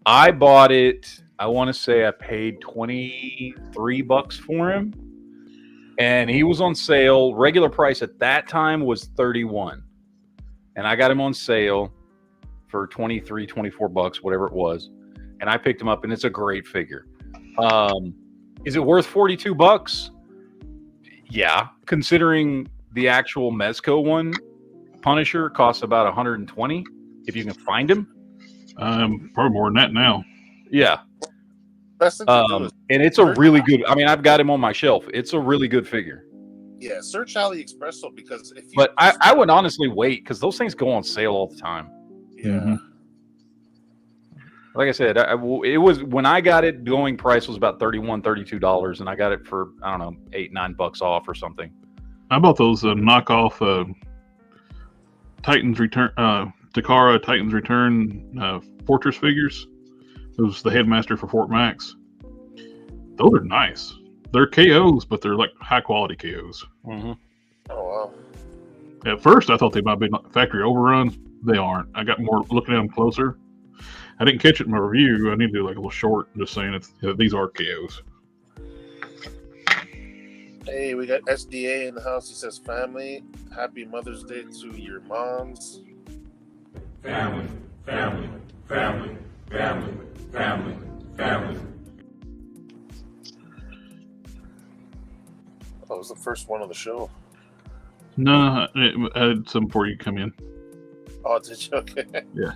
I bought it. I want to say I paid $23 for him. And he was on sale. Regular price at that time was $31. And I got him on sale for $23, $24, whatever it was. And I picked him up, and it's a great figure. Is it worth $42? Yeah. Considering the actual Mezco one, Punisher costs about $120 if you can find him. Probably more than that now. Yeah. And it's a really good. I mean, I've got him on my shelf. It's a really good figure. Yeah, search AliExpress though, because if you. But I would honestly wait because those things go on sale all the time. Yeah. Mm-hmm. Like I said, it was when I got it. Going price was about $31, $32, and I got it for I don't know $8, $9 off or something. I bought those knockoff Titans Return, Takara Titans Return Fortress figures. It was the headmaster for Fort Max. Those are nice. They're KOs, but they're like high quality KOs. Mm-hmm. Oh wow! At first, I thought they might be factory overruns. They aren't. I got more looking at them closer. I didn't catch it in my review. I need to do like a little short, just saying these are KOs. Hey, we got SDA in the house. He says, family, happy Mother's Day to your moms. Family, family, family, family, family, family. That was the first one of the show. No, I had some before you come in. Oh, did you? Okay. Yeah.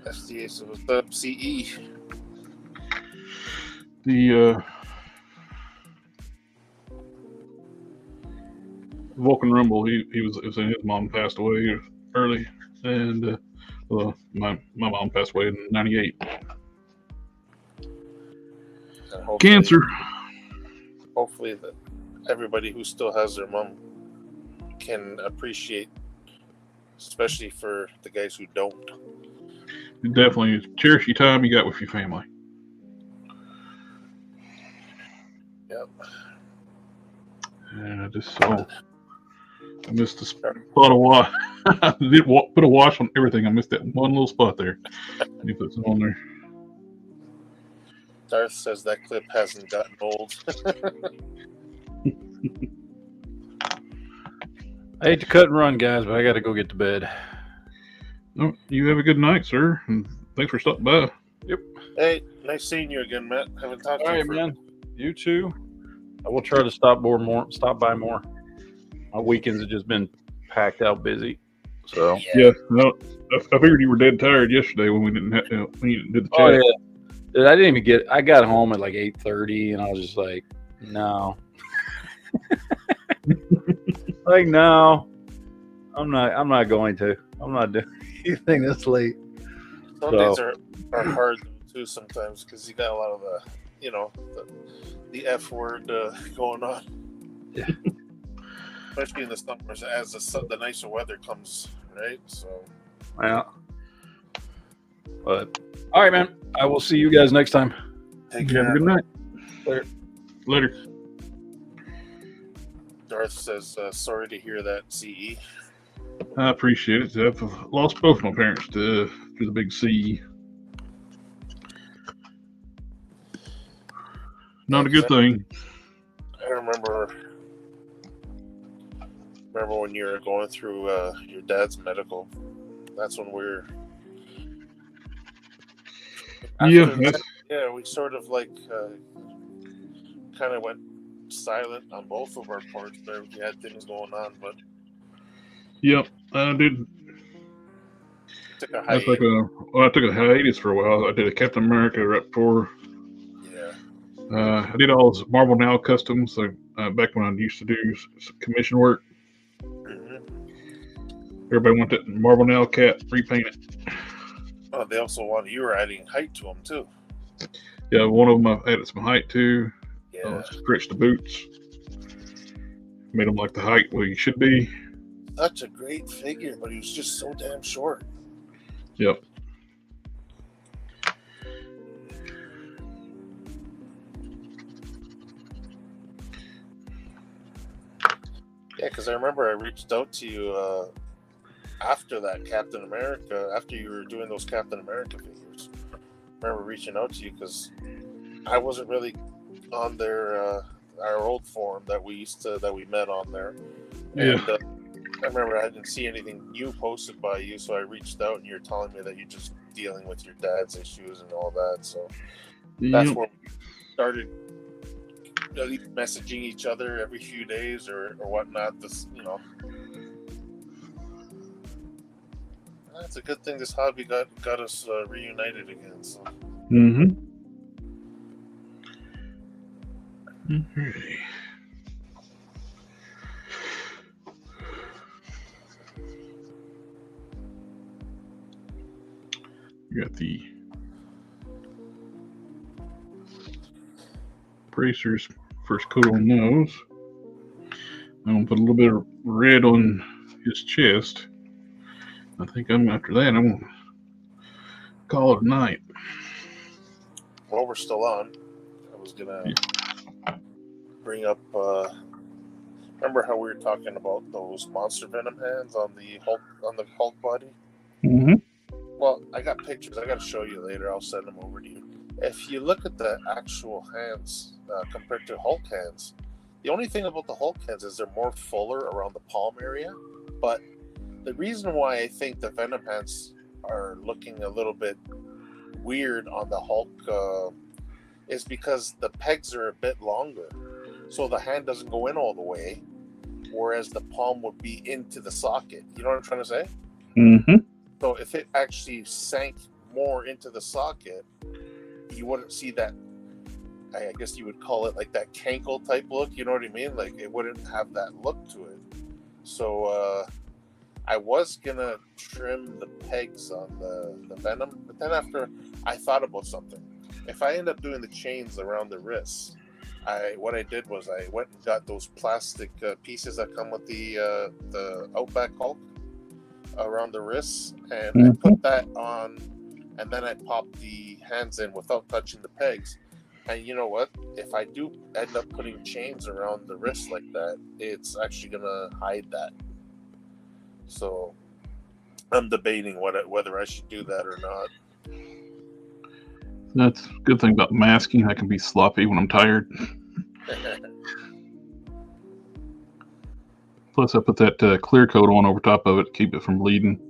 SDA, so what's up, CE? The Vulcan Rumble, he was saying his mom passed away early, and well, my mom passed away in '98. Cancer. Hopefully that everybody who still has their mom can appreciate, especially for the guys who don't. Definitely cherish your time you got with your family. Yep. And I missed the spot of wash. I did put a wash on everything. I missed that one little spot there. You put some on there. Darth says that clip hasn't gotten old. I hate to cut and run, guys, but I got to go get to bed. No, you have a good night, sir, and thanks for stopping by. Yep. Hey, nice seeing you again, Matt. Haven't talked to you for man. You too. I will try to stop by more. My weekends have just been packed out busy. So yeah, no, I figured you were dead tired yesterday when we didn't when you did the chat. Oh yeah. Dude, I didn't even I got home at like 8:30 and I was just like, no. Like, no. I'm not going to. I'm not doing anything this late. Some days are hard too sometimes because you got a lot of the F word going on. Yeah. Especially in the summers as the nicer weather comes, right? So. Yeah. But all right, man. I will see you guys next time. Take care. Have a good night. Later. Darth says, sorry to hear that, CE. I appreciate it. I've lost both my parents to the big C. Not a good thing. I remember when you were going through your dad's medical. That's when we're. We sort of like kind of went silent on both of our parts. There we had things going on, but. Yep, I did. Took a hiatus. I took a hiatus for a while. I did a Captain America right before. Yeah. I did all this Marvel Now customs back when I used to do some commission work. Mm-hmm. Everybody wanted that Marvel Now cat repainted. Oh, they also you were adding height to them too. Yeah, one of them I added some height to. Yeah. Stretched the boots. Made them like the height where you should be. Such a great figure, but he was just so damn short. Yep. Yeah, because I remember I reached out to you after that Captain America, after you were doing those Captain America figures. I remember reaching out to you because I wasn't really on their our old forum that we met on there. Yeah. And, I remember I didn't see anything new posted by you, so I reached out and you're telling me that you're just dealing with your dad's issues and all that. So that's where we started messaging each other every few days or whatnot. This, that's a good thing. This hobby got us reunited again. So. Mm-hmm. Okay. You got the bracers first coat on those. I'm gonna put a little bit of red on his chest. I think after that I'm gonna call it a night. Well, we're still on. I was gonna bring up. Remember how we were talking about those monster venom hands on the Hulk body? Mm-hmm. Well, I got pictures. I got to show you later. I'll send them over to you. if you look at the actual hands compared to Hulk hands, the only thing about the Hulk hands is they're more fuller around the palm area. But the reason why I think the Venom hands are looking a little bit weird on the Hulk is because the pegs are a bit longer, so the hand doesn't go in all the way, whereas the palm would be into the socket. You know what I'm trying to say? Mm-hmm. So if it actually sank more into the socket, you wouldn't see that. I guess you would call it like that cankle type look. You know what I mean? Like it wouldn't have that look to it. So I was gonna trim the pegs on the Venom, but then after I thought about something. If I end up doing the chains around the wrists, what I did was I went and got those plastic pieces that come with the Outback Hulk around the wrists, and I put that on, and then I popped the hands in without touching the pegs. And you know what? If I do end up putting chains around the wrist like that, it's actually gonna hide that. So I'm debating whether I should do that or not. That's a good thing about masking. I can be sloppy when I'm tired. Plus, I put that clear coat on over top of it to keep it from bleeding.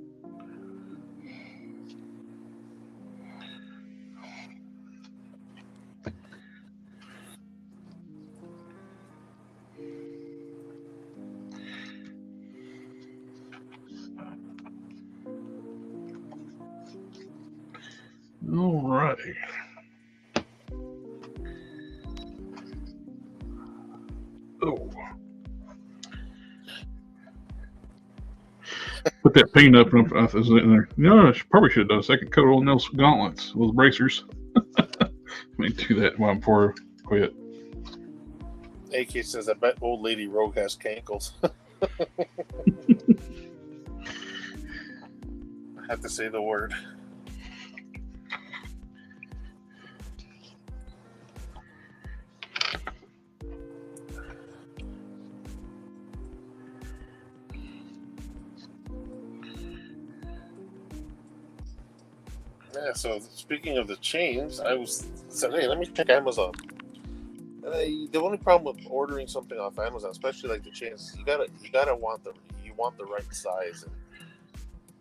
All right. Oh. Put that paint up and I was in there. No, I probably should have done a second coat on those gauntlets, those bracers. Let me do that one before I quit. AK says, I bet old lady Rogue has cankles. I have to say the word. Yeah, so speaking of the chains, I said, hey, let me check Amazon. The only problem with ordering something off Amazon, especially like the chains, you want the right size, and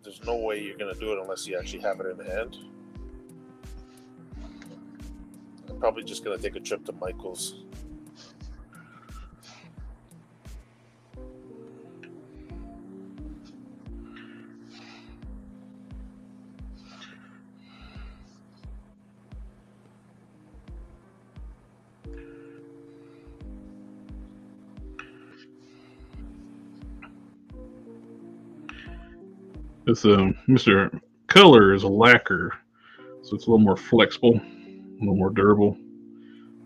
there's no way you're gonna do it unless you actually have it in hand. I'm probably just gonna take a trip to Michael's. This Mr. Color is a lacquer, so it's a little more flexible, a little more durable.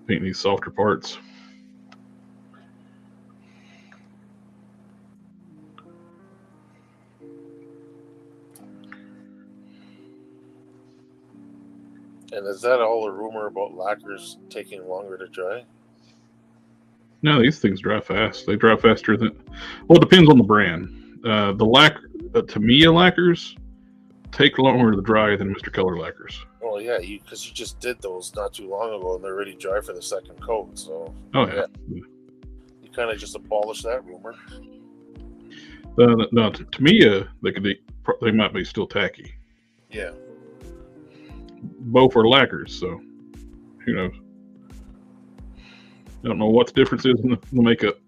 Painting these softer parts. And is that all a rumor about lacquers taking longer to dry? No, these things dry fast. They dry faster than. Well, it depends on the brand. The lacquer, Tamiya lacquers take longer to dry than Mr. Color lacquers. Oh yeah, because you just did those not too long ago, and they're already dry for the second coat. So yeah. You kind of just abolished that rumor. No, Tamiya, they might be still tacky. Yeah. Both are lacquers, so who knows? I don't know what the difference is in the makeup.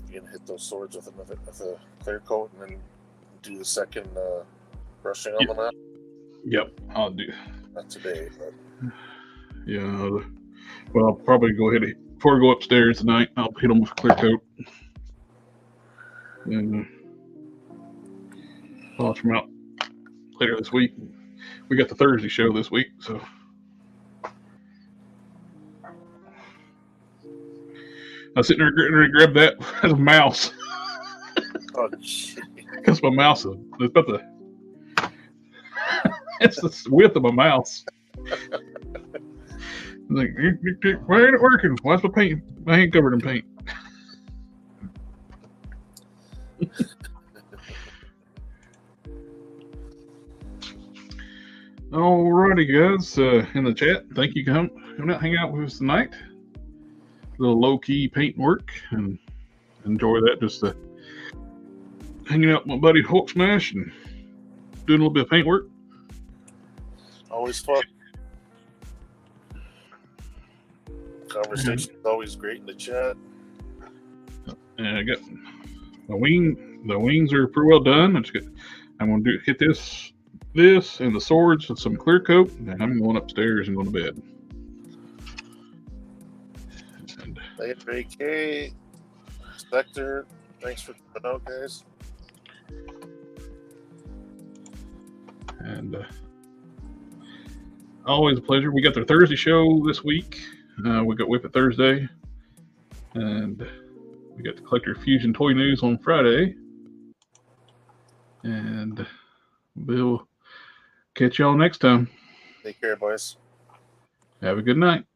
You can hit those swords with a clear coat, and then do the second brushing on them out. Yep, I'll do. Not today, but Yeah. Well, I'll probably go ahead and before I go upstairs tonight, I'll hit them with a clear coat and polish them out later this week. We got the Thursday show this week, so I was sitting there getting ready to grab that as a mouse. Oh, shit. Because my mouse is about the it's the width of my mouse. Like, why ain't it working? Why's my paint? My hand covered in paint. Alrighty, guys, in the chat, thank you for coming out, hang out with us tonight. A little low-key paint work, and enjoy that. Just hanging out with my buddy Hulk Smash and doing a little bit of paint work. Always fun. Conversation is always great in the chat. And I got the wings are pretty well done. I'm going to hit this and the swords with some clear coat, and I'm going upstairs and going to bed. And Later, AK, Spectre, thanks for coming out, guys. And always a pleasure. We got their Thursday show this week. We got WIP It Thursday, and we got the Collector Fusion Toy News on Friday. And we'll catch y'all next time. Take care, boys. Have a good night.